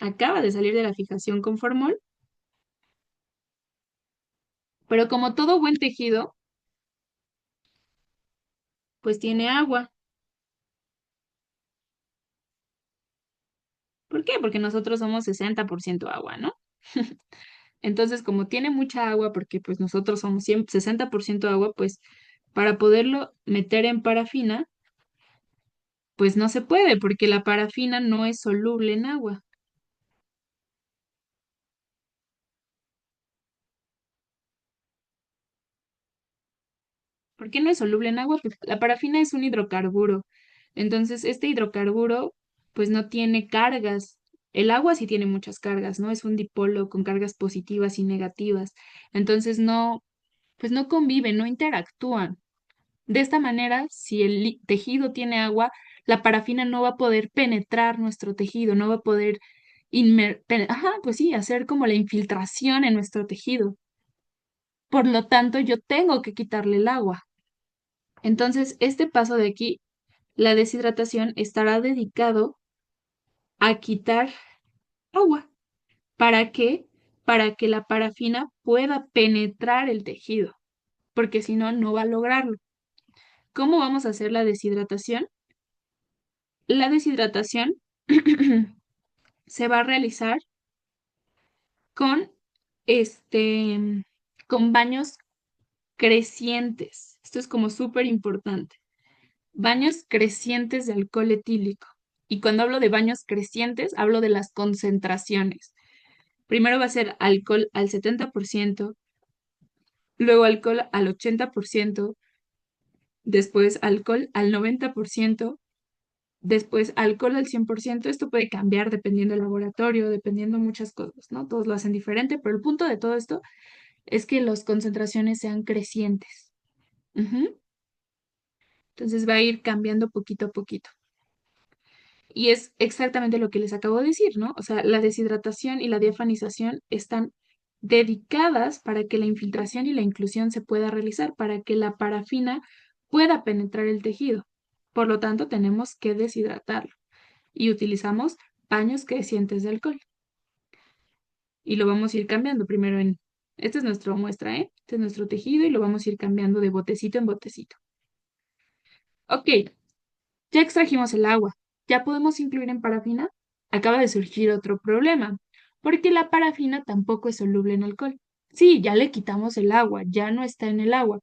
acaba de salir de la fijación con formol, pero como todo buen tejido, pues tiene agua. ¿Por qué? Porque nosotros somos 60% agua, ¿no? Entonces, como tiene mucha agua, porque pues nosotros somos 60% agua, pues para poderlo meter en parafina, pues no se puede, porque la parafina no es soluble en agua. ¿Por qué no es soluble en agua? Pues la parafina es un hidrocarburo. Entonces, este hidrocarburo, pues no tiene cargas. El agua sí tiene muchas cargas, ¿no? Es un dipolo con cargas positivas y negativas. Entonces, no, pues no conviven, no interactúan. De esta manera, si el tejido tiene agua, la parafina no va a poder penetrar nuestro tejido, no va a poder pues sí, hacer como la infiltración en nuestro tejido. Por lo tanto, yo tengo que quitarle el agua. Entonces, este paso de aquí, la deshidratación, estará dedicado a quitar agua. ¿Para qué? Para que la parafina pueda penetrar el tejido, porque si no, no va a lograrlo. ¿Cómo vamos a hacer la deshidratación? La deshidratación se va a realizar con, con baños crecientes. Esto es como súper importante. Baños crecientes de alcohol etílico. Y cuando hablo de baños crecientes, hablo de las concentraciones. Primero va a ser alcohol al 70%, luego alcohol al 80%, después alcohol al 90%, después alcohol al 100%. Esto puede cambiar dependiendo del laboratorio, dependiendo muchas cosas, ¿no? Todos lo hacen diferente, pero el punto de todo esto es que las concentraciones sean crecientes. Ujú. Entonces va a ir cambiando poquito a poquito. Y es exactamente lo que les acabo de decir, ¿no? O sea, la deshidratación y la diafanización están dedicadas para que la infiltración y la inclusión se pueda realizar, para que la parafina pueda penetrar el tejido. Por lo tanto, tenemos que deshidratarlo y utilizamos paños crecientes de alcohol. Y lo vamos a ir cambiando primero en, esta es nuestra muestra, ¿eh? Este es nuestro tejido y lo vamos a ir cambiando de botecito en botecito. Ok, ya extrajimos el agua. ¿Ya podemos incluir en parafina? Acaba de surgir otro problema, porque la parafina tampoco es soluble en alcohol. Sí, ya le quitamos el agua, ya no está en el agua,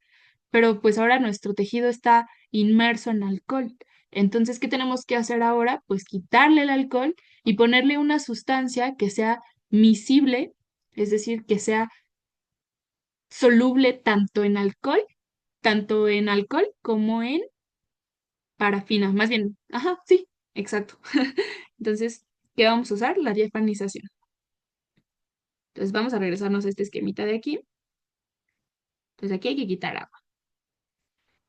pero pues ahora nuestro tejido está inmerso en alcohol. Entonces, ¿qué tenemos que hacer ahora? Pues quitarle el alcohol y ponerle una sustancia que sea miscible, es decir, que sea soluble tanto en alcohol como en parafina, más bien, ajá, sí, exacto. Entonces, ¿qué vamos a usar? La diafanización. Entonces, vamos a regresarnos a este esquemita de aquí. Entonces, aquí hay que quitar agua.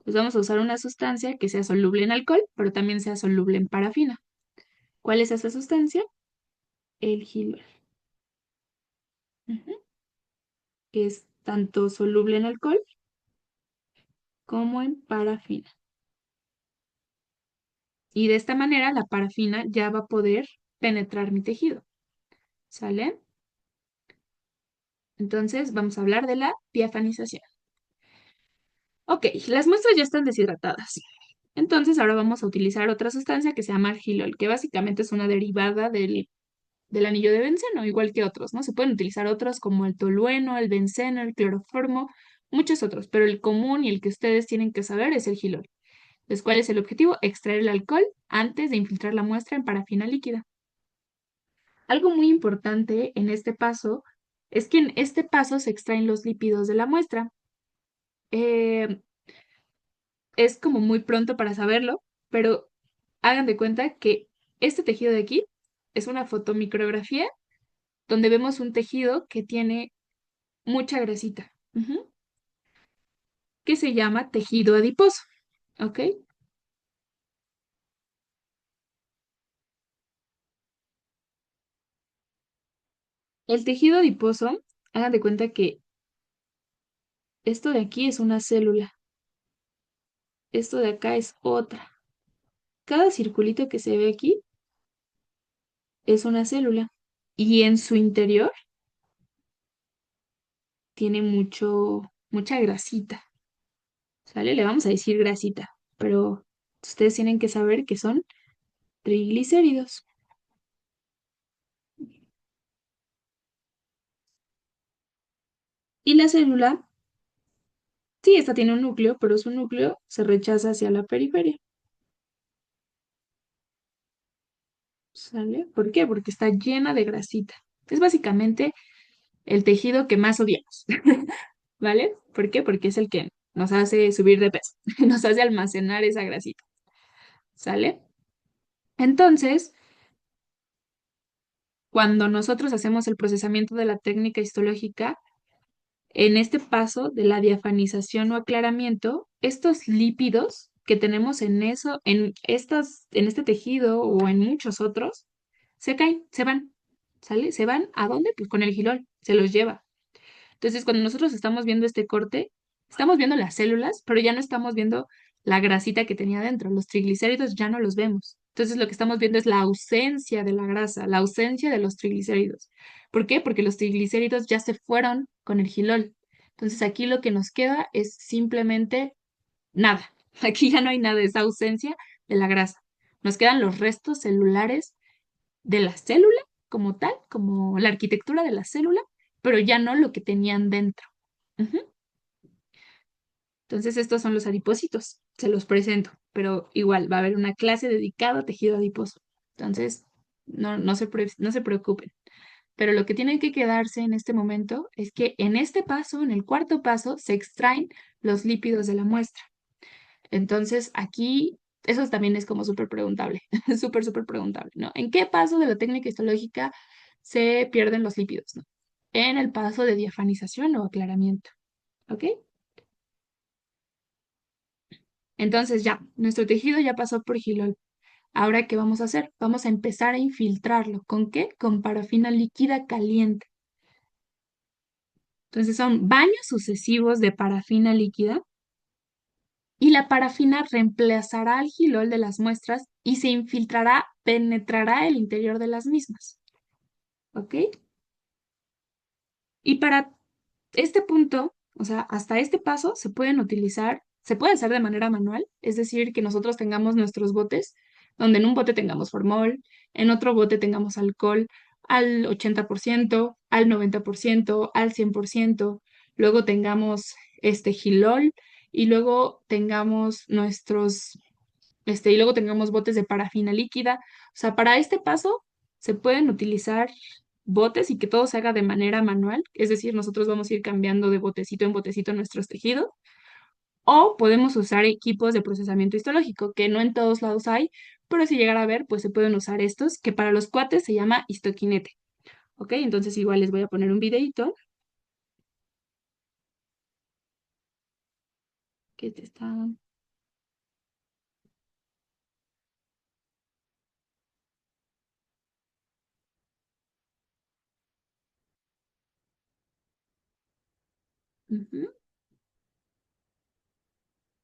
Entonces, vamos a usar una sustancia que sea soluble en alcohol, pero también sea soluble en parafina. ¿Cuál es esa sustancia? El gilol, ujú, que es tanto soluble en alcohol como en parafina. Y de esta manera, la parafina ya va a poder penetrar mi tejido. ¿Sale? Entonces, vamos a hablar de la diafanización. Ok, las muestras ya están deshidratadas. Entonces ahora vamos a utilizar otra sustancia que se llama argilol, que básicamente es una derivada del anillo de benceno, igual que otros, ¿no? Se pueden utilizar otros como el tolueno, el benceno, el cloroformo, muchos otros, pero el común y el que ustedes tienen que saber es el gilol. Entonces, ¿cuál es el objetivo? Extraer el alcohol antes de infiltrar la muestra en parafina líquida. Algo muy importante en este paso es que en este paso se extraen los lípidos de la muestra. Eh, es como muy pronto para saberlo, pero hagan de cuenta que este tejido de aquí es una fotomicrografía donde vemos un tejido que tiene mucha grasita, ujú, que se llama tejido adiposo, ¿ok? El tejido adiposo, hagan de cuenta que esto de aquí es una célula, esto de acá es otra. Cada circulito que se ve aquí es una célula y en su interior tiene mucha grasita. ¿Sale? Le vamos a decir grasita, pero ustedes tienen que saber que son triglicéridos. Y la célula, sí, esta tiene un núcleo, pero su núcleo se rechaza hacia la periferia. ¿Sale? ¿Por qué? Porque está llena de grasita. Es básicamente el tejido que más odiamos, ¿vale? ¿Por qué? Porque es el que nos hace subir de peso, nos hace almacenar esa grasita, ¿sale? Entonces, cuando nosotros hacemos el procesamiento de la técnica histológica, en este paso de la diafanización o aclaramiento, estos lípidos que tenemos en eso, en este tejido o en muchos otros, se caen, se van, ¿sale? ¿Se van a dónde? Pues con el gilol, se los lleva. Entonces, cuando nosotros estamos viendo este corte, estamos viendo las células, pero ya no estamos viendo la grasita que tenía dentro. Los triglicéridos ya no los vemos. Entonces, lo que estamos viendo es la ausencia de la grasa, la ausencia de los triglicéridos. ¿Por qué? Porque los triglicéridos ya se fueron con el gilol. Entonces, aquí lo que nos queda es simplemente nada. Aquí ya no hay nada, esa ausencia de la grasa. Nos quedan los restos celulares de la célula como tal, como la arquitectura de la célula, pero ya no lo que tenían dentro. Ujú. Entonces, estos son los adipocitos. Se los presento, pero igual va a haber una clase dedicada a tejido adiposo. Entonces, no se preocupen. Pero lo que tienen que quedarse en este momento es que en este paso, en el cuarto paso, se extraen los lípidos de la muestra. Entonces, aquí, eso también es como súper preguntable, súper preguntable, ¿no? ¿En qué paso de la técnica histológica se pierden los lípidos, ¿no? En el paso de diafanización o aclaramiento, ¿ok? Entonces ya, nuestro tejido ya pasó por Gilol. Ahora, ¿qué vamos a hacer? Vamos a empezar a infiltrarlo. ¿Con qué? Con parafina líquida caliente. Entonces son baños sucesivos de parafina líquida y la parafina reemplazará al gilol de las muestras y se infiltrará, penetrará el interior de las mismas. ¿Ok? Y para este punto, o sea, hasta este paso se pueden utilizar, se puede hacer de manera manual, es decir, que nosotros tengamos nuestros botes, donde en un bote tengamos formol, en otro bote tengamos alcohol al 80%, al 90%, al 100%, luego tengamos este gilol y luego tengamos y luego tengamos botes de parafina líquida. O sea, para este paso se pueden utilizar botes y que todo se haga de manera manual, es decir, nosotros vamos a ir cambiando de botecito en botecito nuestros tejidos, o podemos usar equipos de procesamiento histológico, que no en todos lados hay, pero si llegar a ver, pues se pueden usar estos, que para los cuates se llama histoquinete. ¿Ok? Entonces igual les voy a poner un videito que te está... Ujú.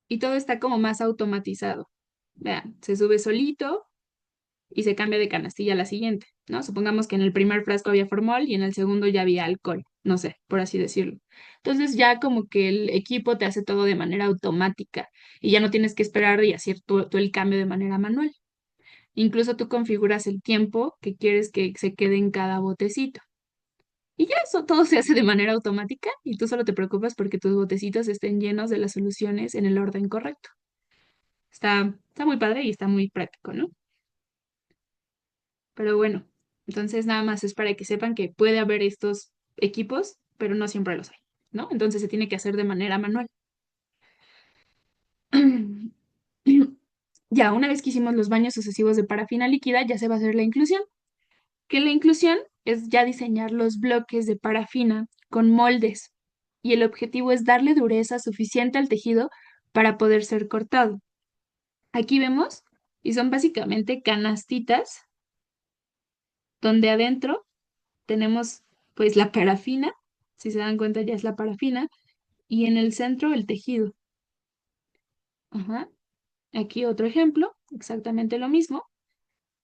Y todo está como más automatizado. Vean, se sube solito y se cambia de canastilla a la siguiente, ¿no? Supongamos que en el primer frasco había formol y en el segundo ya había alcohol, no sé, por así decirlo. Entonces ya como que el equipo te hace todo de manera automática y ya no tienes que esperar y hacer tú el cambio de manera manual. Incluso tú configuras el tiempo que quieres que se quede en cada botecito. Y ya eso todo se hace de manera automática y tú solo te preocupas porque tus botecitos estén llenos de las soluciones en el orden correcto. Está muy padre y está muy práctico, ¿no? Pero bueno, entonces nada más es para que sepan que puede haber estos equipos, pero no siempre los hay, ¿no? Entonces se tiene que hacer de manera manual. Ya, una vez que hicimos los baños sucesivos de parafina líquida, ya se va a hacer la inclusión. Que la inclusión es ya diseñar los bloques de parafina con moldes. Y el objetivo es darle dureza suficiente al tejido para poder ser cortado. Aquí vemos, y son básicamente canastitas donde adentro tenemos pues la parafina, si se dan cuenta ya es la parafina, y en el centro el tejido. Ajá. Aquí otro ejemplo, exactamente lo mismo,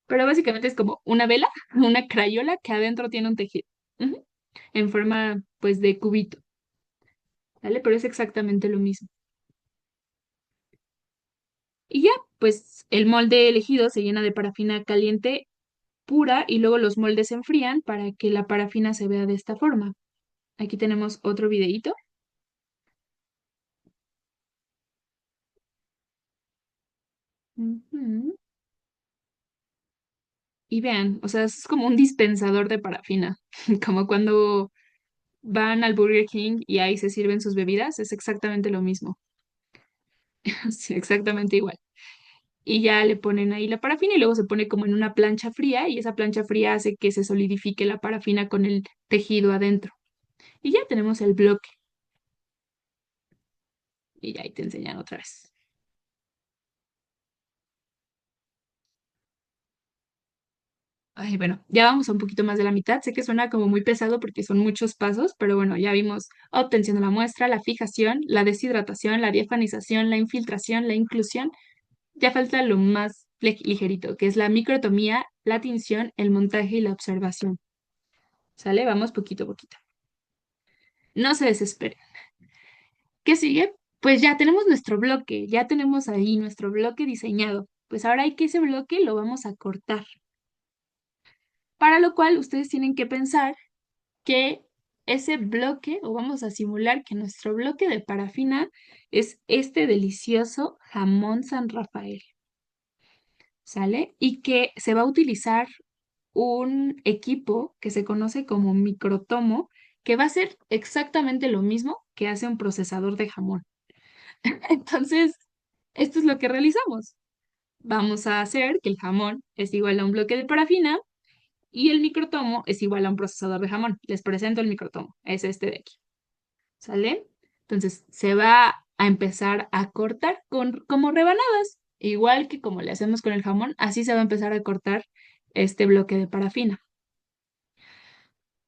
pero básicamente es como una vela, una crayola que adentro tiene un tejido, ujú, en forma pues de cubito, ¿vale? Pero es exactamente lo mismo. Y ya, pues el molde elegido se llena de parafina caliente pura y luego los moldes se enfrían para que la parafina se vea de esta forma. Aquí tenemos otro videíto. Ujú. Y vean, o sea, es como un dispensador de parafina, como cuando van al Burger King y ahí se sirven sus bebidas, es exactamente lo mismo, sí, exactamente igual. Y ya le ponen ahí la parafina y luego se pone como en una plancha fría y esa plancha fría hace que se solidifique la parafina con el tejido adentro. Y ya tenemos el bloque. Y ya ahí te enseñan otra vez. Ay, bueno, ya vamos a un poquito más de la mitad. Sé que suena como muy pesado porque son muchos pasos, pero bueno, ya vimos obtención de la muestra, la fijación, la deshidratación, la diafanización, la infiltración, la inclusión. Ya falta lo más ligerito, que es la microtomía, la tinción, el montaje y la observación. ¿Sale? Vamos poquito a poquito. No se desesperen. ¿Qué sigue? Pues ya tenemos nuestro bloque, ya tenemos ahí nuestro bloque diseñado. Pues ahora hay que ese bloque lo vamos a cortar. Para lo cual ustedes tienen que pensar que ese bloque, o vamos a simular que nuestro bloque de parafina es este delicioso jamón San Rafael, ¿sale? Y que se va a utilizar un equipo que se conoce como microtomo, que va a hacer exactamente lo mismo que hace un procesador de jamón. Entonces, esto es lo que realizamos. Vamos a hacer que el jamón es igual a un bloque de parafina y el microtomo es igual a un procesador de jamón. Les presento el microtomo, es este de aquí. ¿Sale? Entonces se va a empezar a cortar como rebanadas, igual que como le hacemos con el jamón, así se va a empezar a cortar este bloque de parafina.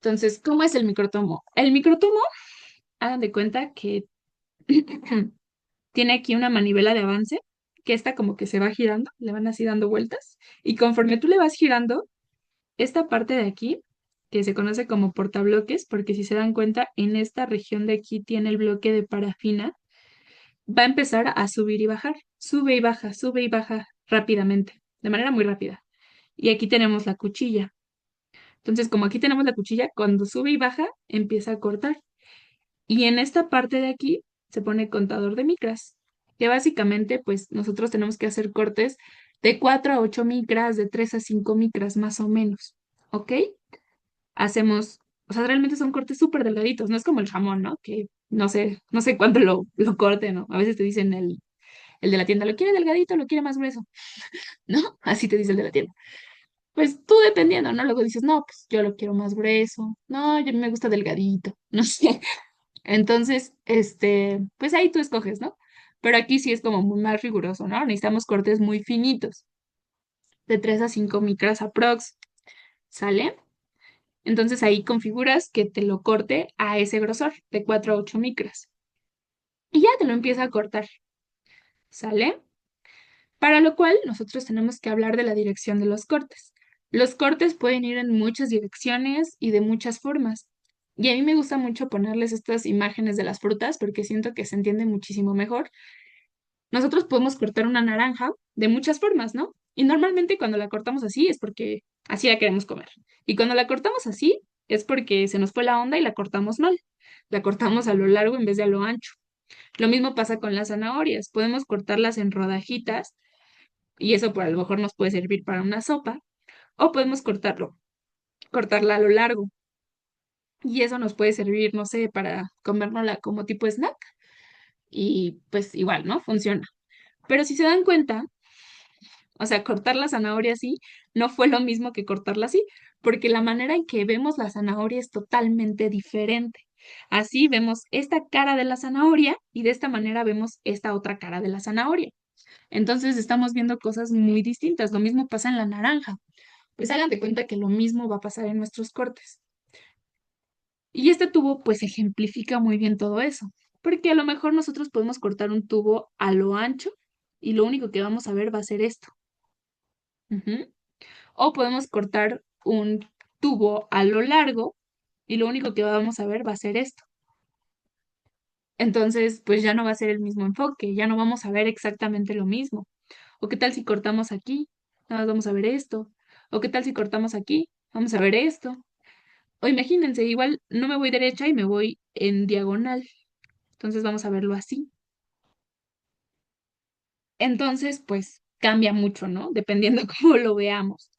Entonces, ¿cómo es el microtomo? El microtomo, hagan de cuenta que tiene aquí una manivela de avance, que está como que se va girando, le van así dando vueltas, y conforme tú le vas girando, esta parte de aquí, que se conoce como portabloques, porque si se dan cuenta, en esta región de aquí tiene el bloque de parafina, va a empezar a subir y bajar, sube y baja rápidamente, de manera muy rápida. Y aquí tenemos la cuchilla. Entonces, como aquí tenemos la cuchilla, cuando sube y baja, empieza a cortar. Y en esta parte de aquí se pone contador de micras, que básicamente, pues nosotros tenemos que hacer cortes de 4 a 8 micras, de 3 a 5 micras más o menos. ¿Ok? Hacemos, o sea, realmente son cortes súper delgaditos, no es como el jamón, ¿no? Que no sé cuánto lo corte, ¿no? A veces te dicen el de la tienda, ¿lo quiere delgadito o lo quiere más grueso? ¿No? Así te dice el de la tienda. Pues tú dependiendo, ¿no? Luego dices, no, pues yo lo quiero más grueso. No, yo me gusta delgadito. No sé. Entonces, pues ahí tú escoges, ¿no? Pero aquí sí es como muy más riguroso, ¿no? Necesitamos cortes muy finitos, de 3 a 5 micras aprox, ¿sale? Entonces ahí configuras que te lo corte a ese grosor, de 4 a 8 micras. Y ya te lo empieza a cortar, ¿sale? Para lo cual nosotros tenemos que hablar de la dirección de los cortes. Los cortes pueden ir en muchas direcciones y de muchas formas. Y a mí me gusta mucho ponerles estas imágenes de las frutas porque siento que se entiende muchísimo mejor. Nosotros podemos cortar una naranja de muchas formas, ¿no? Y normalmente cuando la cortamos así es porque así la queremos comer. Y cuando la cortamos así es porque se nos fue la onda y la cortamos mal. La cortamos a lo largo en vez de a lo ancho. Lo mismo pasa con las zanahorias. Podemos cortarlas en rodajitas y eso por a lo mejor nos puede servir para una sopa, o podemos cortarla a lo largo y eso nos puede servir, no sé, para comérnosla como tipo snack y pues igual, ¿no? Funciona. Pero si se dan cuenta, o sea, cortar la zanahoria así no fue lo mismo que cortarla así, porque la manera en que vemos la zanahoria es totalmente diferente. Así vemos esta cara de la zanahoria y de esta manera vemos esta otra cara de la zanahoria. Entonces estamos viendo cosas muy distintas. Lo mismo pasa en la naranja. Pues hagan de cuenta que lo mismo va a pasar en nuestros cortes. Y este tubo pues ejemplifica muy bien todo eso, porque a lo mejor nosotros podemos cortar un tubo a lo ancho y lo único que vamos a ver va a ser esto. Ujú. O podemos cortar un tubo a lo largo y lo único que vamos a ver va a ser esto. Entonces, pues ya no va a ser el mismo enfoque, ya no vamos a ver exactamente lo mismo. ¿O qué tal si cortamos aquí? Nada más vamos a ver esto. ¿O qué tal si cortamos aquí? Vamos a ver esto. O imagínense, igual no me voy derecha y me voy en diagonal. Entonces vamos a verlo así. Entonces, pues cambia mucho, ¿no? Dependiendo cómo lo veamos.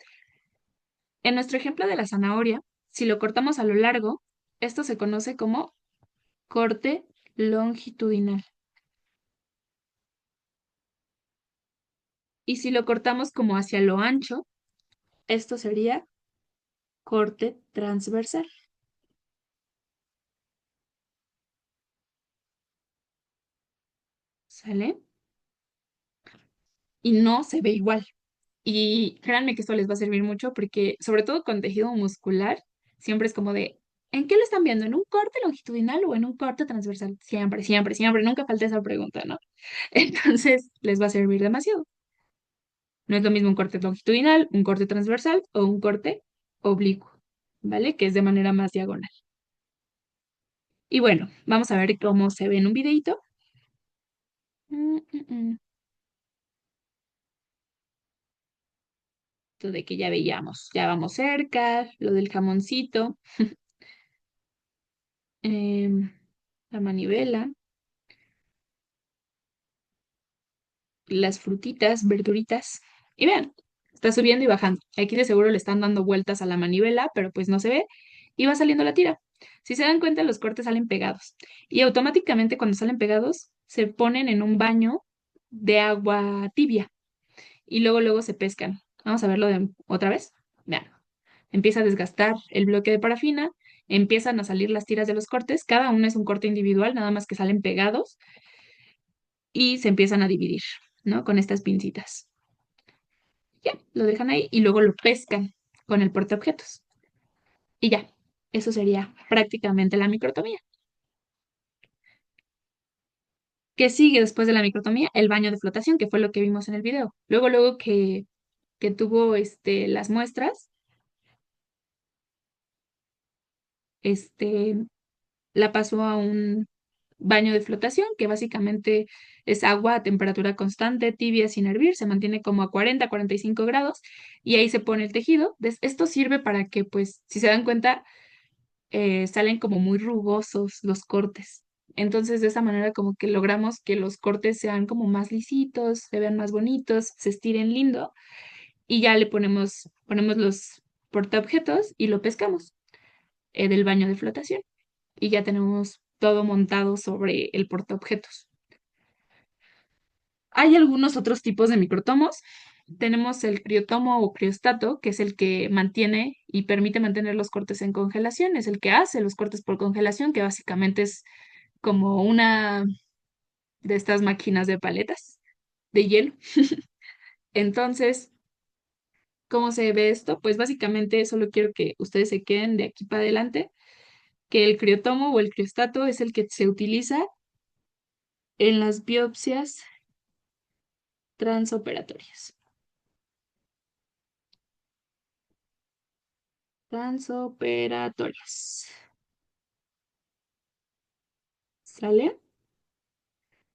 En nuestro ejemplo de la zanahoria, si lo cortamos a lo largo, esto se conoce como corte longitudinal. Y si lo cortamos como hacia lo ancho, esto sería corte transversal. ¿sale? Y no se ve igual. Y créanme que esto les va a servir mucho porque, sobre todo con tejido muscular, siempre es como de, ¿en qué lo están viendo? ¿En un corte longitudinal o en un corte transversal? Siempre, siempre, siempre, nunca falta esa pregunta, ¿no? Entonces, les va a servir demasiado. No es lo mismo un corte longitudinal, un corte transversal o un corte oblicuo, ¿vale? Que es de manera más diagonal. Y bueno, vamos a ver cómo se ve en un videito. Mm, mm, mm. Esto de que ya veíamos, ya vamos cerca, lo del jamoncito, em, la manivela, las frutitas, verduritas. Y vean, está subiendo y bajando. Aquí de seguro le están dando vueltas a la manivela, pero pues no se ve y va saliendo la tira. Si se dan cuenta, los cortes salen pegados y automáticamente cuando salen pegados se ponen en un baño de agua tibia y luego se pescan. Vamos a verlo otra vez. Vean, empieza a desgastar el bloque de parafina, empiezan a salir las tiras de los cortes, cada uno es un corte individual, nada más que salen pegados y se empiezan a dividir, ¿no? Con estas pincitas. Ya, lo dejan ahí y luego lo pescan con el portaobjetos. Y ya, eso sería prácticamente la microtomía. ¿Qué sigue después de la microtomía? El baño de flotación, que fue lo que vimos en el video. Luego que tuvo las muestras, este, la pasó a un baño de flotación, que básicamente es agua a temperatura constante, tibia, sin hervir, se mantiene como a 40, 45 grados, y ahí se pone el tejido. Esto sirve para que, pues, si se dan cuenta, salen como muy rugosos los cortes. Entonces, de esa manera como que logramos que los cortes sean como más lisitos, se vean más bonitos, se estiren lindo y ya le ponemos los portaobjetos y lo pescamos del baño de flotación y ya tenemos todo montado sobre el portaobjetos. Hay algunos otros tipos de microtomos. Tenemos el criotomo o criostato, que es el que mantiene y permite mantener los cortes en congelación, es el que hace los cortes por congelación, que básicamente es como una de estas máquinas de paletas de hielo. Entonces, ¿cómo se ve esto? Pues básicamente solo quiero que ustedes se queden de aquí para adelante, que el criotomo o el criostato es el que se utiliza en las biopsias transoperatorias. Transoperatorias. ¿Sale?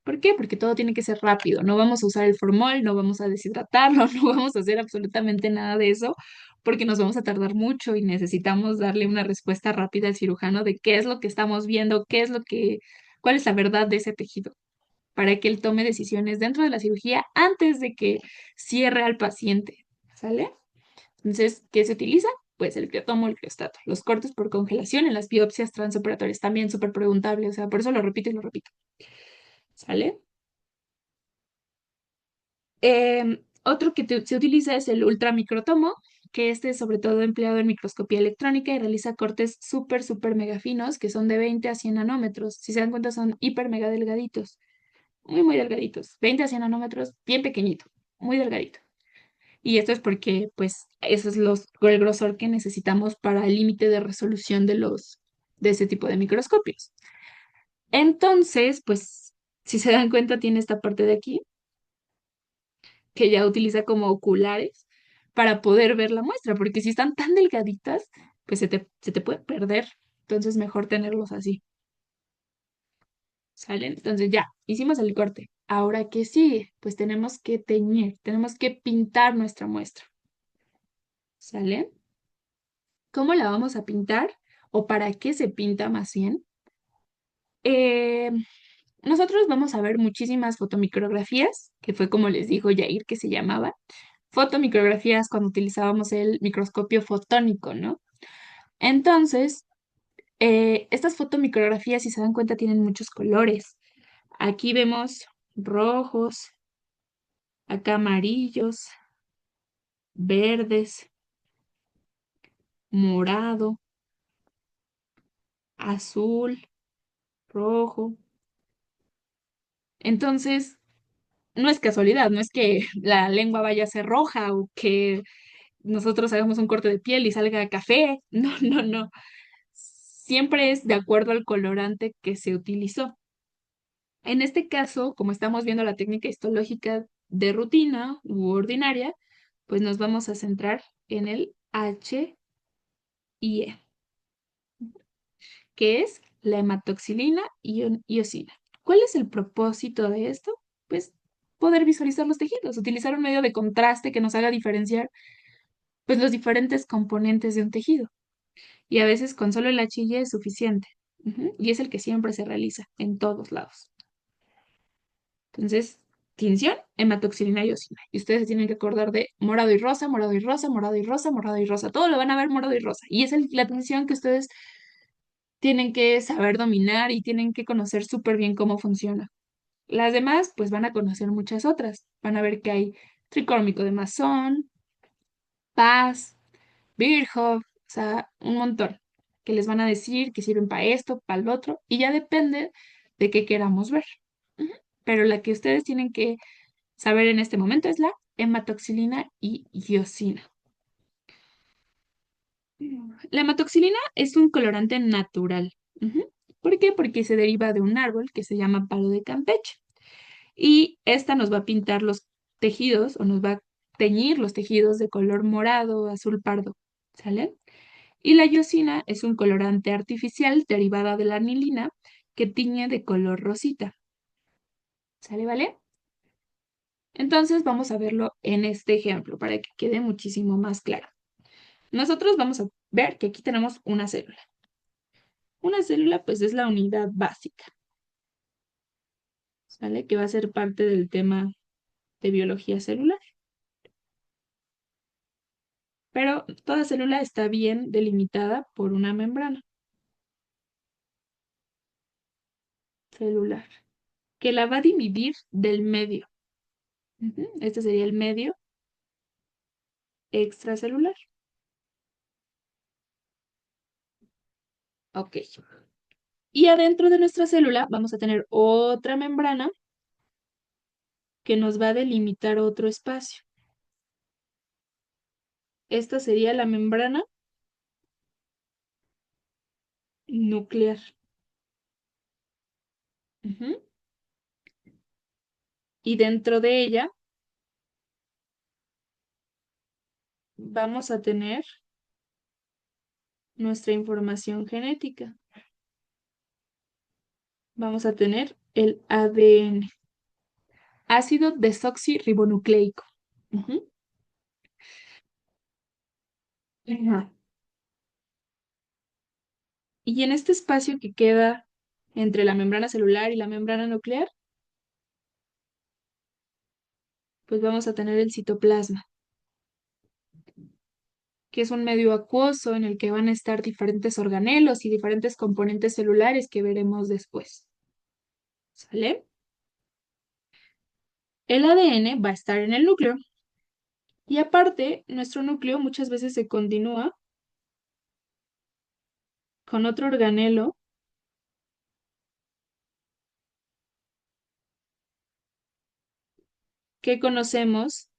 ¿Por qué? Porque todo tiene que ser rápido. No vamos a usar el formol, no vamos a deshidratarlo, no vamos a hacer absolutamente nada de eso, porque nos vamos a tardar mucho y necesitamos darle una respuesta rápida al cirujano de qué es lo que estamos viendo, cuál es la verdad de ese tejido, para que él tome decisiones dentro de la cirugía antes de que cierre al paciente. ¿Sale? Entonces, ¿qué se utiliza? Pues el criotomo, el criostato. Los cortes por congelación en las biopsias transoperatorias, también súper preguntable, o sea, por eso lo repito y lo repito. ¿Sale? Otro que se utiliza es el ultramicrotomo, que este es sobre todo empleado en microscopía electrónica y realiza cortes súper, súper mega finos, que son de 20 a 100 nanómetros. Si se dan cuenta, son hiper mega delgaditos, muy, muy delgaditos. 20 a 100 nanómetros, bien pequeñito, muy delgadito. Y esto es porque, pues, eso es el grosor que necesitamos para el límite de resolución de ese tipo de microscopios. Entonces, pues, si se dan cuenta, tiene esta parte de aquí que ya utiliza como oculares para poder ver la muestra, porque si están tan delgaditas, pues se te puede perder. Entonces, mejor tenerlos así. ¿Sale? Entonces, ya, hicimos el corte. Ahora, ¿qué sigue? Pues tenemos que teñir, tenemos que pintar nuestra muestra. ¿Sale? ¿Cómo la vamos a pintar? ¿O para qué se pinta más bien? Eh, Nosotros vamos a ver muchísimas fotomicrografías, que fue como les dijo Yair que se llamaba. Fotomicrografías cuando utilizábamos el microscopio fotónico, ¿no? Entonces, estas fotomicrografías, si se dan cuenta, tienen muchos colores. Aquí vemos rojos, acá amarillos, verdes, morado, azul, rojo. Entonces, no es casualidad, no es que la lengua vaya a ser roja o que nosotros hagamos un corte de piel y salga café. No, no, no. Siempre es de acuerdo al colorante que se utilizó. En este caso, como estamos viendo la técnica histológica de rutina u ordinaria, pues nos vamos a centrar en el H y E, que es la hematoxilina y iosina. ¿Cuál es el propósito de esto? Pues poder visualizar los tejidos, utilizar un medio de contraste que nos haga diferenciar pues los diferentes componentes de un tejido. Y a veces con solo el H y E es suficiente. Y es el que siempre se realiza en todos lados. Entonces, tinción, hematoxilina y iosina. Y ustedes se tienen que acordar de morado y rosa, morado y rosa, morado y rosa, morado y rosa. Todo lo van a ver morado y rosa. Y es la tinción que ustedes tienen que saber dominar y tienen que conocer súper bien cómo funciona. Las demás, pues van a conocer muchas otras. Van a ver que hay tricórmico de masón, paz, Virchow, o sea, un montón que les van a decir que sirven para esto, para el otro, y ya depende de qué queramos ver. Ujú. Pero la que ustedes tienen que saber en este momento es la hematoxilina y iosina. La hematoxilina es un colorante natural. ¿Por qué? Porque se deriva de un árbol que se llama palo de Campeche. Y esta nos va a pintar los tejidos o nos va a teñir los tejidos de color morado, azul, pardo. ¿Sale? Y la iosina es un colorante artificial derivada de la anilina que tiñe de color rosita. ¿Sale, vale? Entonces vamos a verlo en este ejemplo para que quede muchísimo más claro. Nosotros vamos a ver que aquí tenemos una célula. Una célula pues es la unidad básica, ¿sale? Que va a ser parte del tema de biología celular. Pero toda célula está bien delimitada por una membrana celular que la va a dividir del medio. Este sería el medio extracelular. Ok. Y adentro de nuestra célula vamos a tener otra membrana que nos va a delimitar otro espacio. Esta sería la membrana nuclear. Ujú. Y dentro de ella vamos a tener nuestra información genética. Vamos a tener el ADN, ácido desoxirribonucleico. Ujú. Ajá. Y en este espacio que queda entre la membrana celular y la membrana nuclear, pues vamos a tener el citoplasma, que es un medio acuoso en el que van a estar diferentes organelos y diferentes componentes celulares que veremos después. ¿Sale? El ADN va a estar en el núcleo y aparte, nuestro núcleo muchas veces se continúa con otro organelo que conocemos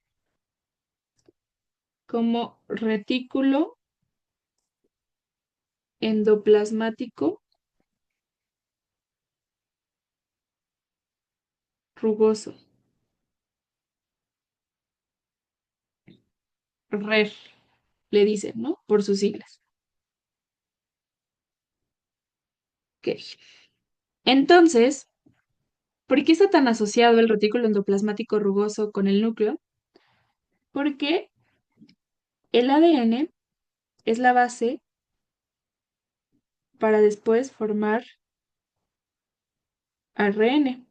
como retículo endoplasmático rugoso, RER, le dicen, ¿no? Por sus siglas. Ok. Entonces, ¿por qué está tan asociado el retículo endoplasmático rugoso con el núcleo? Porque el ADN es la base para después formar ARN,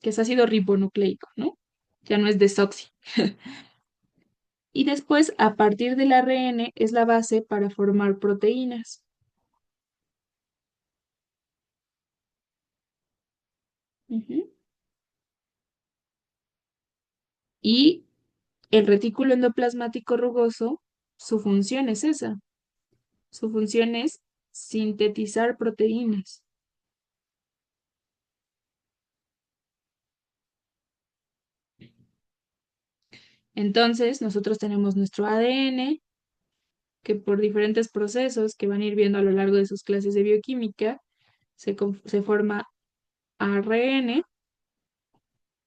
que es ácido ribonucleico, ¿no? Ya no es desoxi. Y después, a partir del ARN, es la base para formar proteínas. Ujú. Y el retículo endoplasmático rugoso, su función es esa. Su función es sintetizar proteínas. Entonces, nosotros tenemos nuestro ADN, que por diferentes procesos que van a ir viendo a lo largo de sus clases de bioquímica, se forma ARN,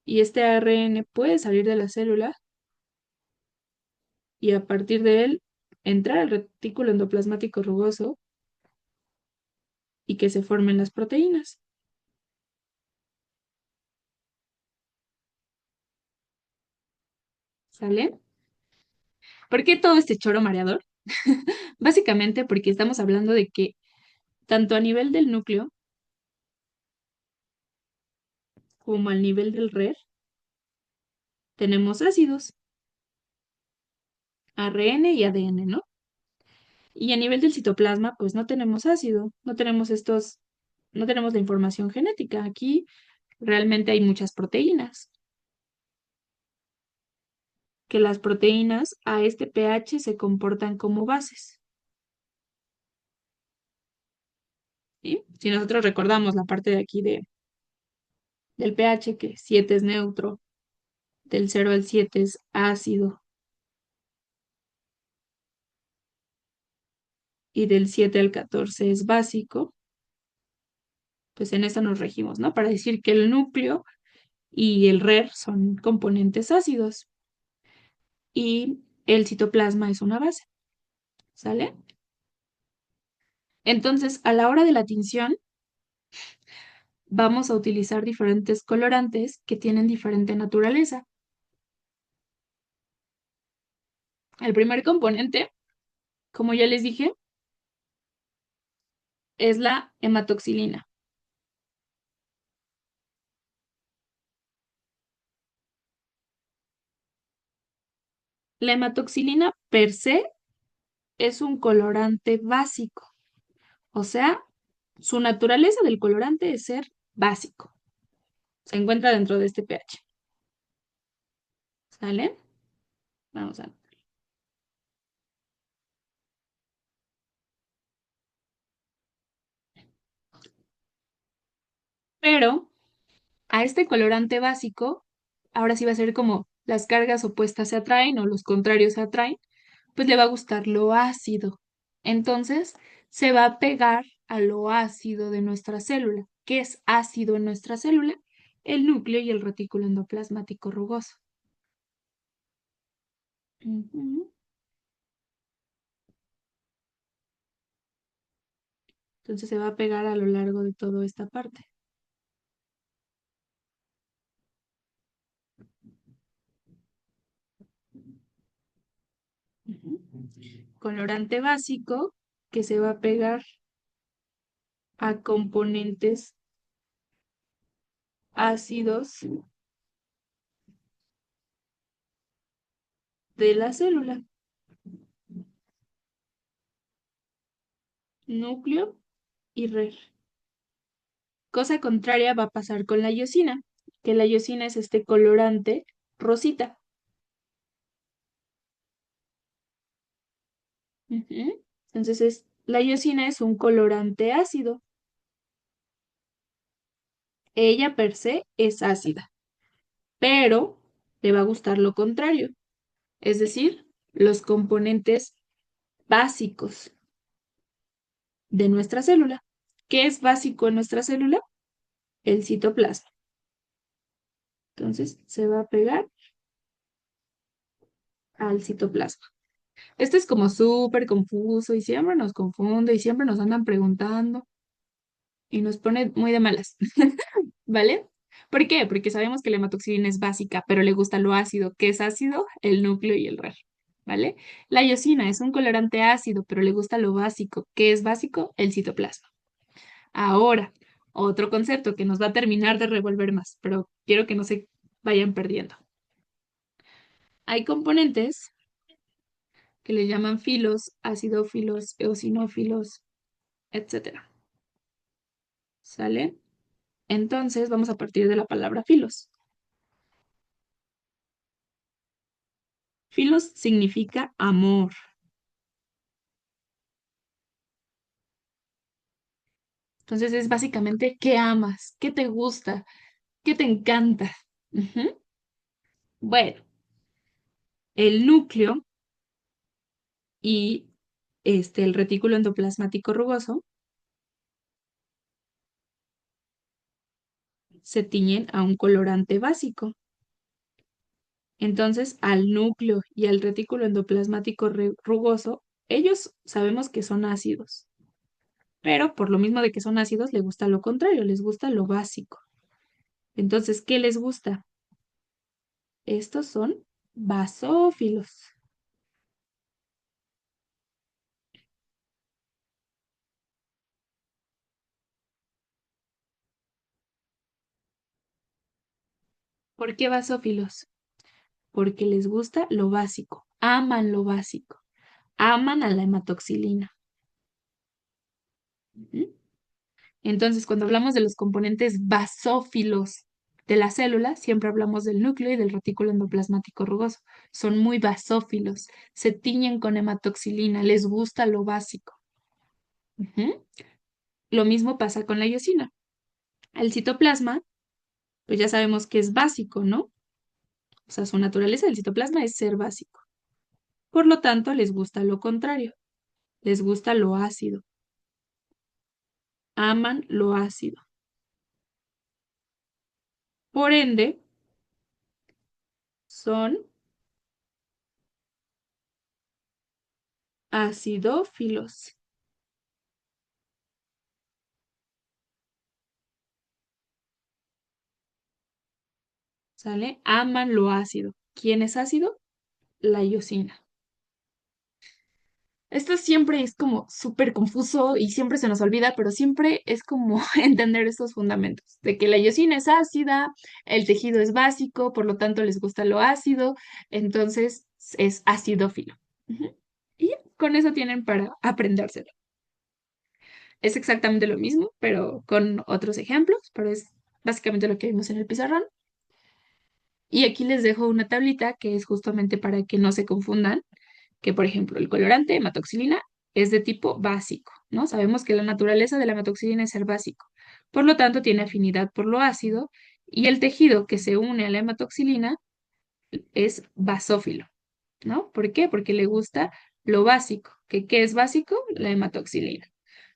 y este ARN puede salir de la célula y a partir de él entrar al retículo endoplasmático rugoso y que se formen las proteínas. ¿Sale? ¿Por qué todo este choro mareador? Básicamente porque estamos hablando de que tanto a nivel del núcleo como al nivel del red tenemos ácidos, ARN y ADN, ¿no? Y a nivel del citoplasma, pues no tenemos ácido, no tenemos la información genética. Aquí realmente hay muchas proteínas, que las proteínas a este pH se comportan como bases. ¿Sí? Si nosotros recordamos la parte de aquí del pH, que 7 es neutro, del 0 al 7 es ácido y del 7 al 14 es básico, pues en eso nos regimos, ¿no? Para decir que el núcleo y el RER son componentes ácidos y el citoplasma es una base, ¿sale? Entonces, a la hora de la tinción, vamos a utilizar diferentes colorantes que tienen diferente naturaleza. El primer componente, como ya les dije, es la hematoxilina. La hematoxilina per se es un colorante básico, o sea, su naturaleza del colorante es ser básico. Se encuentra dentro de este pH. ¿Sale? Vamos a... Pero a este colorante básico, ahora sí va a ser como las cargas opuestas se atraen o los contrarios se atraen, pues le va a gustar lo ácido. Entonces, se va a pegar a lo ácido de nuestra célula. ¿Qué es ácido en nuestra célula? El núcleo y el retículo endoplasmático rugoso. Ujú. Entonces se va a pegar a lo largo de toda esta parte. Ujú. Colorante básico que se va a pegar a componentes ácidos de la célula. Núcleo y red. Cosa contraria va a pasar con la iosina, que la iosina es este colorante rosita. Ujú. Entonces, la iosina es un colorante ácido. Ella per se es ácida, pero le va a gustar lo contrario, es decir, los componentes básicos de nuestra célula. ¿Qué es básico en nuestra célula? El citoplasma. Entonces, se va a pegar al citoplasma. Esto es como súper confuso y siempre nos confunde y siempre nos andan preguntando y nos pone muy de malas, ¿vale? ¿Por qué? Porque sabemos que la hematoxilina es básica, pero le gusta lo ácido. ¿Qué es ácido? El núcleo y el RER, ¿vale? La iosina es un colorante ácido, pero le gusta lo básico. ¿Qué es básico? El citoplasma. Ahora, otro concepto que nos va a terminar de revolver más, pero quiero que no se vayan perdiendo. Hay componentes que le llaman filos, acidófilos, eosinófilos, etcétera. ¿Sale? Entonces vamos a partir de la palabra filos. Filos significa amor. Entonces es básicamente qué amas, qué te gusta, qué te encanta. Ujú. Bueno, el núcleo y el retículo endoplasmático rugoso se tiñen a un colorante básico. Entonces, al núcleo y al retículo endoplasmático rugoso, ellos sabemos que son ácidos, pero por lo mismo de que son ácidos, les gusta lo contrario, les gusta lo básico. Entonces, ¿qué les gusta? Estos son basófilos. ¿Por qué basófilos? Porque les gusta lo básico, aman lo básico, aman a la hematoxilina. ¿Mm? Entonces, cuando hablamos de los componentes basófilos de la célula, siempre hablamos del núcleo y del retículo endoplasmático rugoso. Son muy basófilos, se tiñen con hematoxilina, les gusta lo básico. Ujú. Lo mismo pasa con la iosina. El citoplasma, pues ya sabemos que es básico, ¿no? O sea, su naturaleza del citoplasma es ser básico. Por lo tanto, les gusta lo contrario, les gusta lo ácido, aman lo ácido. Por ende, son acidófilos. ¿Sale? Aman lo ácido. ¿Quién es ácido? La iosina. Esto siempre es como súper confuso y siempre se nos olvida, pero siempre es como entender estos fundamentos, de que la iosina es ácida, el tejido es básico, por lo tanto les gusta lo ácido, entonces es acidófilo. Ujú. Y ya, con eso tienen para aprendérselo. Es exactamente lo mismo, pero con otros ejemplos, pero es básicamente lo que vimos en el pizarrón. Y aquí les dejo una tablita que es justamente para que no se confundan, que por ejemplo el colorante hematoxilina es de tipo básico, ¿no? Sabemos que la naturaleza de la hematoxilina es ser básico, por lo tanto tiene afinidad por lo ácido y el tejido que se une a la hematoxilina es basófilo, ¿no? ¿Por qué? Porque le gusta lo básico. ¿Qué es básico? La hematoxilina.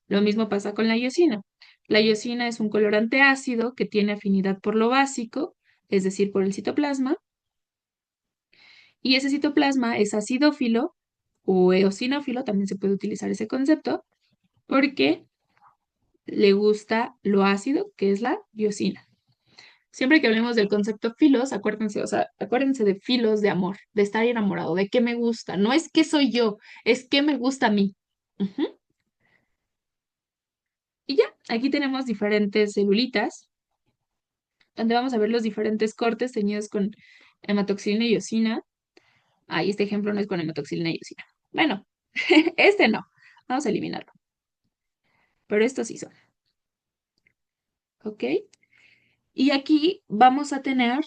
Lo mismo pasa con la iosina. La iosina es un colorante ácido que tiene afinidad por lo básico, es decir, por el citoplasma, y ese citoplasma es acidófilo o eosinófilo, también se puede utilizar ese concepto, porque le gusta lo ácido, que es la iosina. Siempre que hablemos del concepto filos, acuérdense, o sea, acuérdense de filos de amor, de estar enamorado, de qué me gusta. No es qué soy yo, es qué me gusta a mí. Ujú. Y ya, aquí tenemos diferentes celulitas, donde vamos a ver los diferentes cortes teñidos con hematoxilina y iosina. Ahí este ejemplo no es con hematoxilina y iosina. Bueno, este no. Vamos a eliminarlo. Pero estos sí son. ¿Ok? Y aquí vamos a tener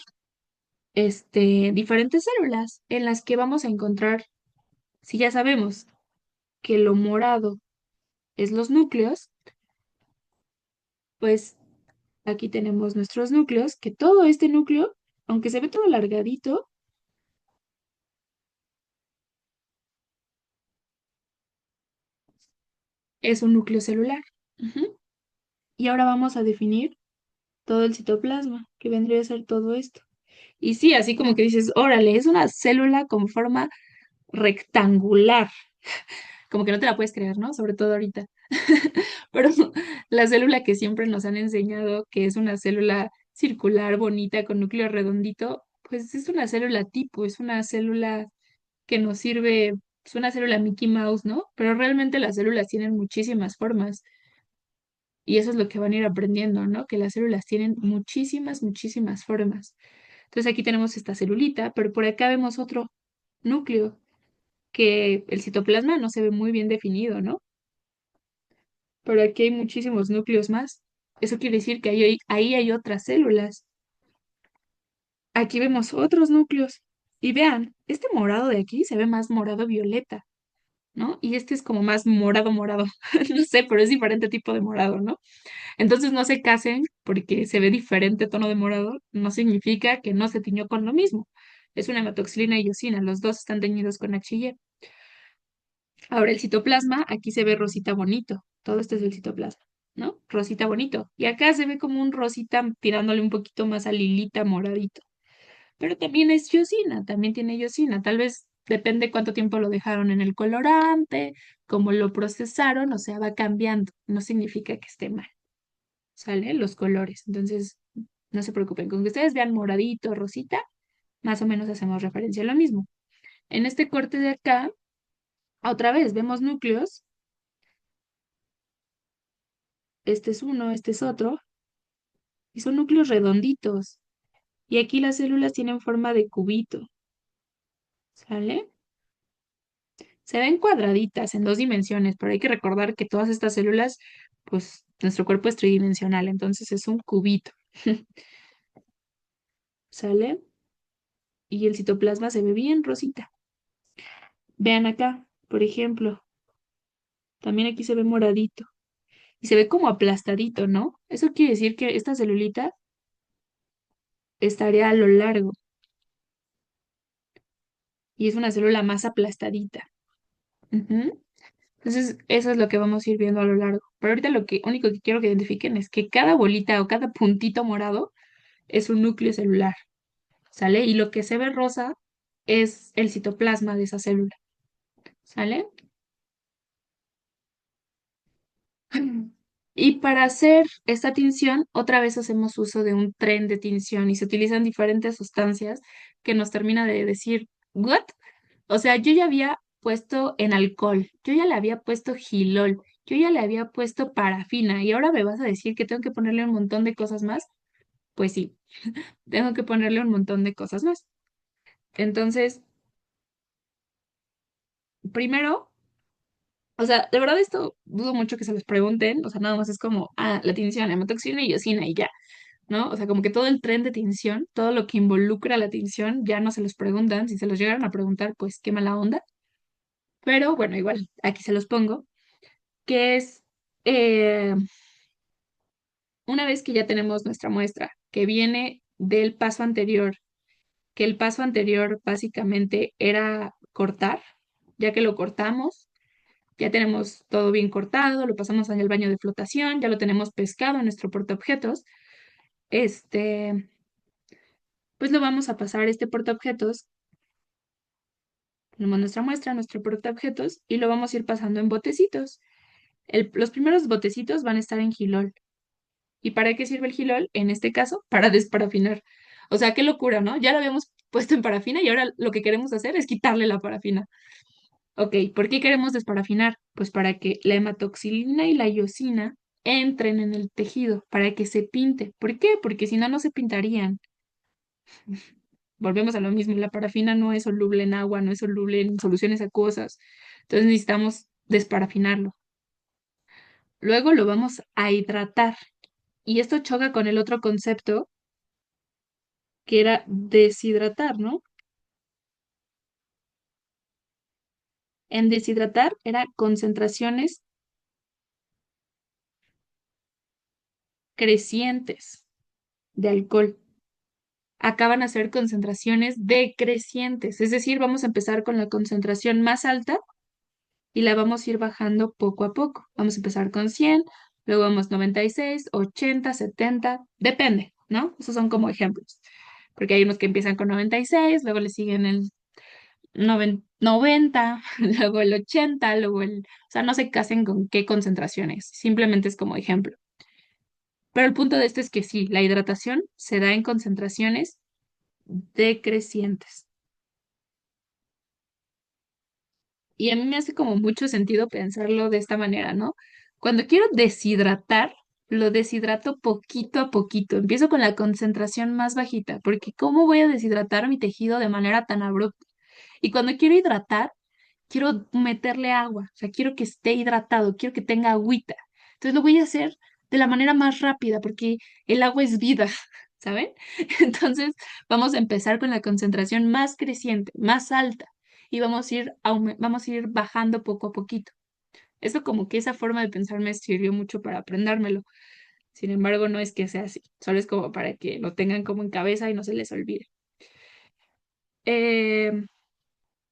diferentes células en las que vamos a encontrar, si ya sabemos que lo morado es los núcleos, pues aquí tenemos nuestros núcleos, que todo este núcleo, aunque se ve todo alargadito, es un núcleo celular. Ujú. Y ahora vamos a definir todo el citoplasma, que vendría a ser todo esto. Y sí, así como que dices, órale, es una célula con forma rectangular, como que no te la puedes creer, ¿no? Sobre todo ahorita. Pero la célula que siempre nos han enseñado que es una célula circular, bonita, con núcleo redondito, pues es una célula tipo, es una célula que nos sirve, es una célula Mickey Mouse, ¿no? Pero realmente las células tienen muchísimas formas y eso es lo que van a ir aprendiendo, ¿no? Que las células tienen muchísimas, muchísimas formas. Entonces aquí tenemos esta celulita, pero por acá vemos otro núcleo que el citoplasma no se ve muy bien definido, ¿no? Pero aquí hay muchísimos núcleos más. Eso quiere decir que ahí hay otras células. Aquí vemos otros núcleos. Y vean, este morado de aquí se ve más morado violeta, ¿no? Y este es como más morado morado. No sé, pero es diferente tipo de morado, ¿no? Entonces no se casen porque se ve diferente tono de morado, no significa que no se tiñó con lo mismo. Es una hematoxilina y eosina, los dos están teñidos con H&E. Ahora el citoplasma, aquí se ve rosita bonito. Todo esto es el citoplasma, ¿no? Rosita bonito. Y acá se ve como un rosita tirándole un poquito más a lilita moradito. Pero también es yosina, también tiene yosina. Tal vez depende cuánto tiempo lo dejaron en el colorante, cómo lo procesaron, o sea, va cambiando. No significa que esté mal, ¿sale? Los colores. Entonces, no se preocupen. Con que ustedes vean moradito, rosita, más o menos hacemos referencia a lo mismo. En este corte de acá, otra vez vemos núcleos. Este es uno, este es otro, y son núcleos redonditos. Y aquí las células tienen forma de cubito, ¿sale? Se ven cuadraditas en dos dimensiones, pero hay que recordar que todas estas células, pues nuestro cuerpo es tridimensional, entonces es un cubito, ¿sale? Y el citoplasma se ve bien rosita. Vean acá, por ejemplo, también aquí se ve moradito y se ve como aplastadito, ¿no? Eso quiere decir que esta celulita estaría a lo largo y es una célula más aplastadita. Ujú. Entonces, eso es lo que vamos a ir viendo a lo largo. Pero ahorita lo que único que quiero que identifiquen es que cada bolita o cada puntito morado es un núcleo celular, ¿sale? Y lo que se ve rosa es el citoplasma de esa célula, ¿sale? Y para hacer esta tinción, otra vez hacemos uso de un tren de tinción y se utilizan diferentes sustancias que nos termina de decir, ¿what? O sea, yo ya había puesto en alcohol, yo ya le había puesto gilol, yo ya le había puesto parafina y ahora me vas a decir que tengo que ponerle un montón de cosas más. Pues sí, tengo que ponerle un montón de cosas más. Entonces, primero, o sea, de verdad esto dudo mucho que se les pregunten, o sea, nada más es como, la tinción, hematoxina y eosina y ya, ¿no? O sea, como que todo el tren de tinción, todo lo que involucra la tinción, ya no se los preguntan, si se los llegaran a preguntar, pues qué mala onda, pero bueno, igual, aquí se los pongo, que es, eh, una vez que ya tenemos nuestra muestra, que viene del paso anterior, que el paso anterior básicamente era cortar, ya que lo cortamos, ya tenemos todo bien cortado, lo pasamos en el baño de flotación, ya lo tenemos pescado en nuestro portaobjetos, este, pues lo vamos a pasar a este portaobjetos, tenemos nuestra muestra, nuestro portaobjetos, y lo vamos a ir pasando en botecitos. Los primeros botecitos van a estar en gilol. ¿Y para qué sirve el gilol? En este caso, para desparafinar. O sea, qué locura, ¿no? Ya lo habíamos puesto en parafina y ahora lo que queremos hacer es quitarle la parafina. Ok, ¿por qué queremos desparafinar? Pues para que la hematoxilina y la iosina entren en el tejido, para que se pinte. ¿Por qué? Porque si no, no se pintarían. Volvemos a lo mismo, la parafina no es soluble en agua, no es soluble en soluciones acuosas. Entonces necesitamos desparafinarlo. Luego lo vamos a hidratar. Y esto choca con el otro concepto que era deshidratar, ¿no? En deshidratar era concentraciones crecientes de alcohol. Acá van a ser concentraciones decrecientes, es decir, vamos a empezar con la concentración más alta y la vamos a ir bajando poco a poco. Vamos a empezar con 100, luego vamos 96, 80, 70, depende, ¿no? Esos son como ejemplos, porque hay unos que empiezan con 96, luego le siguen el 90, luego el 80, luego o sea, no se casen con qué concentraciones, simplemente es como ejemplo. Pero el punto de esto es que sí, la hidratación se da en concentraciones decrecientes. Y a mí me hace como mucho sentido pensarlo de esta manera, ¿no? Cuando quiero deshidratar, lo deshidrato poquito a poquito. Empiezo con la concentración más bajita, porque ¿cómo voy a deshidratar mi tejido de manera tan abrupta? Y cuando quiero hidratar, quiero meterle agua, o sea, quiero que esté hidratado, quiero que tenga agüita. Entonces lo voy a hacer de la manera más rápida, porque el agua es vida, ¿saben? Entonces vamos a empezar con la concentración más creciente, más alta y vamos a ir bajando poco a poquito. Eso como que esa forma de pensar me sirvió mucho para aprendérmelo. Sin embargo, no es que sea así, solo es como para que lo tengan como en cabeza y no se les olvide. Eh,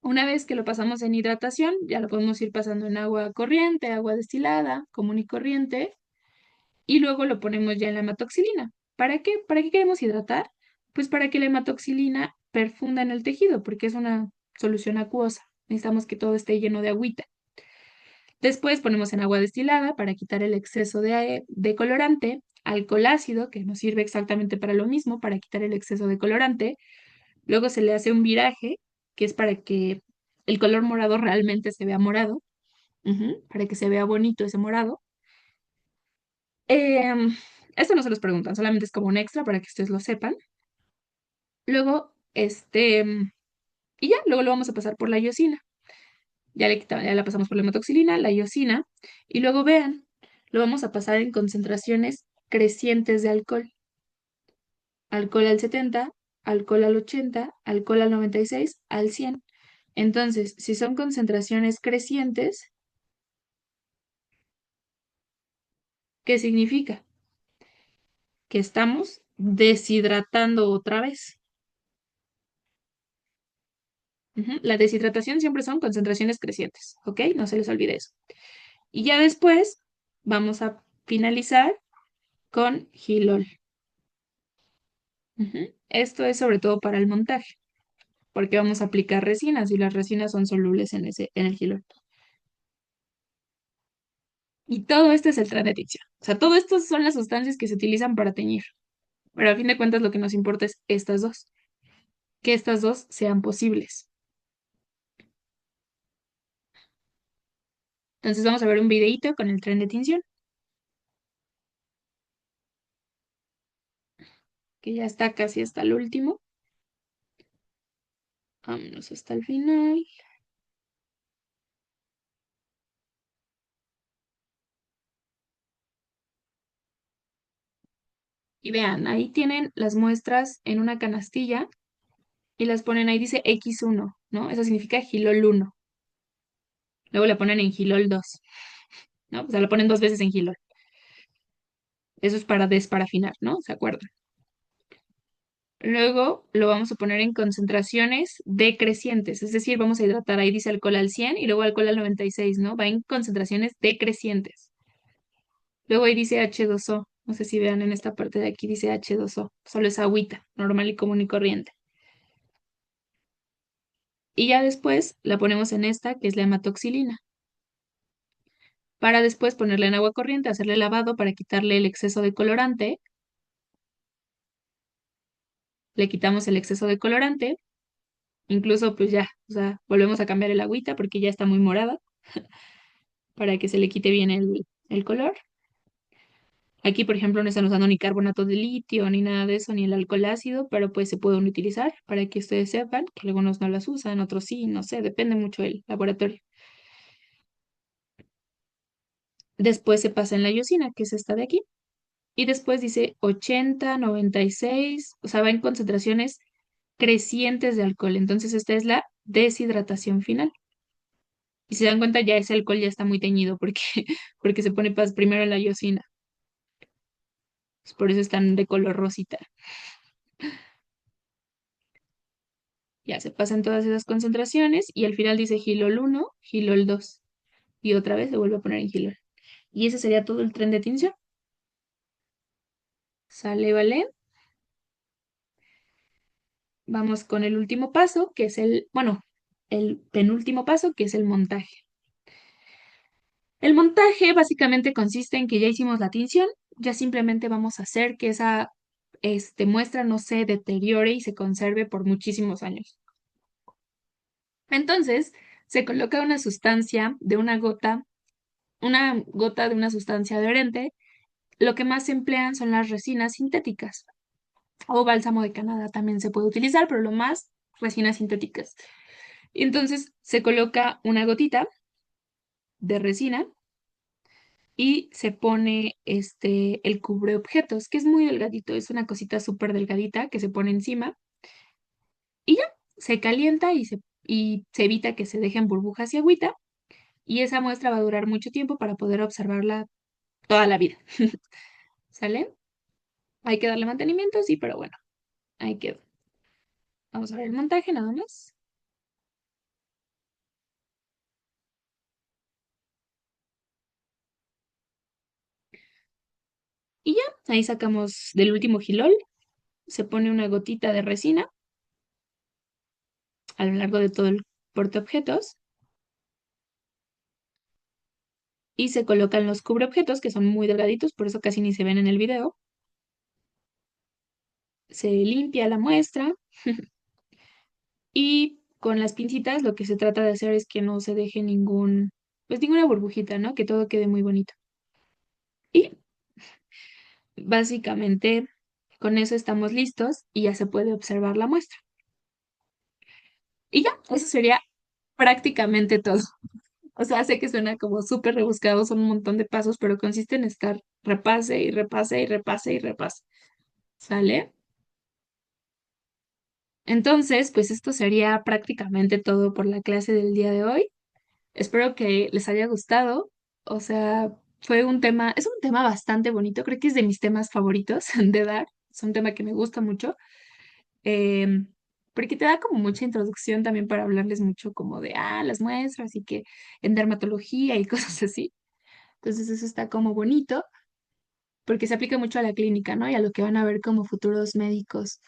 una vez que lo pasamos en hidratación, ya lo podemos ir pasando en agua corriente, agua destilada, común y corriente, y luego lo ponemos ya en la hematoxilina. ¿Para qué? ¿Para qué queremos hidratar? Pues para que la hematoxilina perfunda en el tejido, porque es una solución acuosa. Necesitamos que todo esté lleno de agüita. Después ponemos en agua destilada para quitar el exceso de colorante, alcohol ácido, que nos sirve exactamente para lo mismo, para quitar el exceso de colorante. Luego se le hace un viraje, que es para que el color morado realmente se vea morado, para que se vea bonito ese morado. Em, Esto no se los preguntan, solamente es como un extra para que ustedes lo sepan. Luego, y ya, luego lo vamos a pasar por la iosina. Ya la pasamos por la hematoxilina, la iosina, y luego vean, lo vamos a pasar en concentraciones crecientes de alcohol. Alcohol al 70, alcohol al 80, alcohol al 96, al 100. Entonces, si son concentraciones crecientes, ¿qué significa? Que estamos deshidratando otra vez. La deshidratación siempre son concentraciones crecientes, ¿ok? No se les olvide eso. Y ya después vamos a finalizar con Gilol. Esto es sobre todo para el montaje, porque vamos a aplicar resinas y las resinas son solubles en el Gilol. Y todo esto es el tren de tinción. O sea, todo esto son las sustancias que se utilizan para teñir. Pero a fin de cuentas lo que nos importa es estas dos, que estas dos sean posibles. Entonces vamos a ver un videíto con el tren de tinción, que ya está casi hasta el último. Vámonos hasta el final. Y vean, ahí tienen las muestras en una canastilla y las ponen ahí, dice X1, ¿no? Eso significa Gilol 1. Luego la ponen en Gilol 2, ¿no? O sea, la ponen dos veces en Gilol. Eso es para desparafinar, ¿no? ¿Se acuerdan? Luego lo vamos a poner en concentraciones decrecientes, es decir, vamos a hidratar, ahí dice alcohol al 100 y luego alcohol al 96, ¿no? Va en concentraciones decrecientes. Luego ahí dice H2O, no sé si vean en esta parte de aquí dice H2O, solo es agüita, normal y común y corriente. Y ya después la ponemos en esta, que es la hematoxilina, para después ponerla en agua corriente, hacerle lavado para quitarle el exceso de colorante. Le quitamos el exceso de colorante, incluso pues ya, o sea, volvemos a cambiar el agüita porque ya está muy morada para que se le quite bien el color. Aquí, por ejemplo, no están usando ni carbonato de litio, ni nada de eso, ni el alcohol ácido, pero pues se pueden utilizar para que ustedes sepan que algunos no las usan, otros sí, no sé, depende mucho del laboratorio. Después se pasa en la iosina, que es esta de aquí, y después dice 80, 96, o sea, va en concentraciones crecientes de alcohol. Entonces, esta es la deshidratación final. Y si se dan cuenta, ya ese alcohol ya está muy teñido porque, porque se pone primero en la iosina. Pues por eso están de color rosita. Ya se pasan todas esas concentraciones y al final dice Gilol 1, Gilol 2. Y otra vez se vuelve a poner en Gilol. Y ese sería todo el tren de tinción. Sale, ¿vale? Vamos con el último paso, que es bueno, el penúltimo paso, que es el montaje. El montaje básicamente consiste en que ya hicimos la tinción, ya simplemente vamos a hacer que esa muestra no se deteriore y se conserve por muchísimos años. Entonces, se coloca una gota de una sustancia adherente. Lo que más se emplean son las resinas sintéticas o bálsamo de Canadá también se puede utilizar, pero lo más resinas sintéticas. Entonces, se coloca una gotita de resina y se pone el cubreobjetos, que es muy delgadito, es una cosita súper delgadita que se pone encima y ya, se calienta y se evita que se dejen burbujas y agüita y esa muestra va a durar mucho tiempo para poder observarla toda la vida. ¿Sale? Hay que darle mantenimiento, sí, pero bueno, ahí quedó. Vamos a ver el montaje nada más. Y ya, ahí sacamos del último gilol, se pone una gotita de resina a lo largo de todo el portaobjetos y se colocan los cubreobjetos que son muy delgaditos, por eso casi ni se ven en el video. Se limpia la muestra y con las pincitas lo que se trata de hacer es que no se deje pues ninguna burbujita, ¿no? Que todo quede muy bonito. Y básicamente con eso estamos listos y ya se puede observar la muestra. Y ya, eso sería prácticamente todo. O sea, sé que suena como súper rebuscado, son un montón de pasos, pero consiste en estar repase y repase y repase y repase. ¿Sale? Entonces, pues esto sería prácticamente todo por la clase del día de hoy. Espero que les haya gustado. O sea, es un tema bastante bonito. Creo que es de mis temas favoritos de dar. Es un tema que me gusta mucho. em, Porque te da como mucha introducción también para hablarles mucho como de, las muestras y que en dermatología y cosas así. Entonces eso está como bonito porque se aplica mucho a la clínica, ¿no? Y a lo que van a ver como futuros médicos.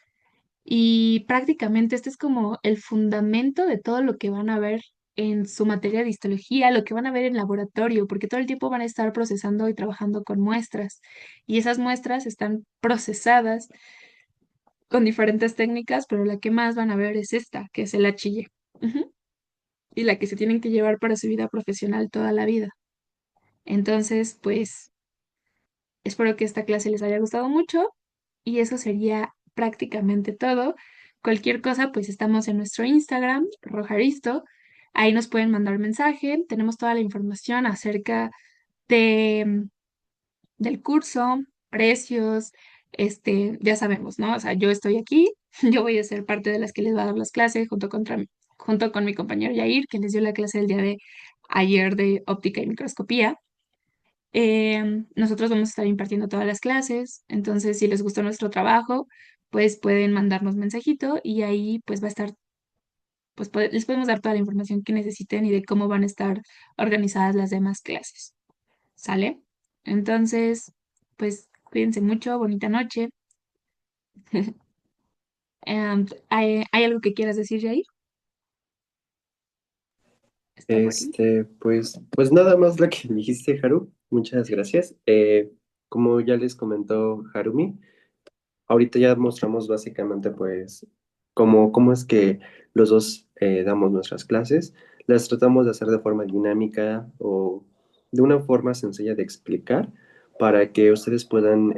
Y prácticamente este es como el fundamento de todo lo que van a ver en su materia de histología, lo que van a ver en laboratorio, porque todo el tiempo van a estar procesando y trabajando con muestras. Y esas muestras están procesadas con diferentes técnicas, pero la que más van a ver es esta, que es el HY. Ujú. Y la que se tienen que llevar para su vida profesional toda la vida. Entonces, pues espero que esta clase les haya gustado mucho y eso sería prácticamente todo. Cualquier cosa, pues estamos en nuestro Instagram, Rojaristo. Ahí nos pueden mandar mensaje. Tenemos toda la información acerca de, del curso, precios, ya sabemos, ¿no? O sea, yo estoy aquí, yo voy a ser parte de las que les va a dar las clases junto con mi compañero Yair, que les dio la clase el día de ayer de óptica y microscopía. Nosotros vamos a estar impartiendo todas las clases, entonces si les gustó nuestro trabajo, pues pueden mandarnos mensajito y ahí pues va a estar, les podemos dar toda la información que necesiten y de cómo van a estar organizadas las demás clases. ¿Sale? Entonces, pues cuídense mucho, bonita noche. ¿Hay algo que quieras decir, Jair? ¿Está por ahí?
Pues nada más lo que dijiste, Haru. Muchas gracias. Como ya les comentó Harumi, ahorita ya mostramos básicamente pues cómo es que los dos damos nuestras clases. Las tratamos de hacer de forma dinámica o de una forma sencilla de explicar para que ustedes puedan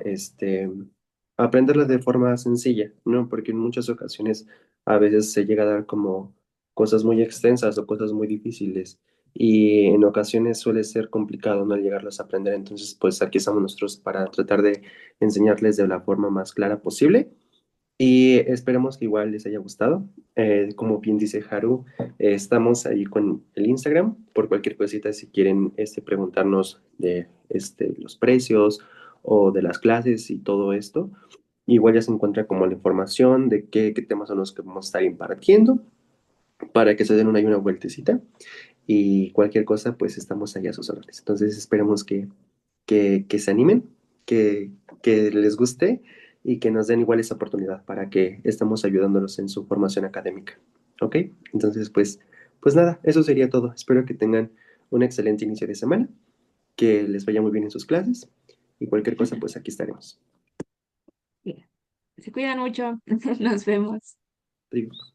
aprenderlas de forma sencilla, ¿no? Porque en muchas ocasiones a veces se llega a dar como cosas muy extensas o cosas muy difíciles y en ocasiones suele ser complicado no llegarlas a aprender. Entonces, pues aquí estamos nosotros para tratar de enseñarles de la forma más clara posible y esperemos que igual les haya gustado. Como bien dice Haru, estamos ahí con el Instagram por cualquier cosita si quieren preguntarnos de los precios o de las clases y todo esto. Igual ya se encuentra como la información de qué temas son los que vamos a estar impartiendo para que se den una vueltecita y cualquier cosa, pues estamos ahí a sus órdenes. Entonces esperemos que se animen, que, que les guste y que nos den igual esa oportunidad para que estemos ayudándolos en su formación académica. ¿Ok? Entonces, pues nada, eso sería todo. Espero que tengan un excelente inicio de semana, que les vaya muy bien en sus clases y cualquier cosa, pues aquí estaremos.
Bien. Se cuidan mucho. Nos vemos.
Adiós.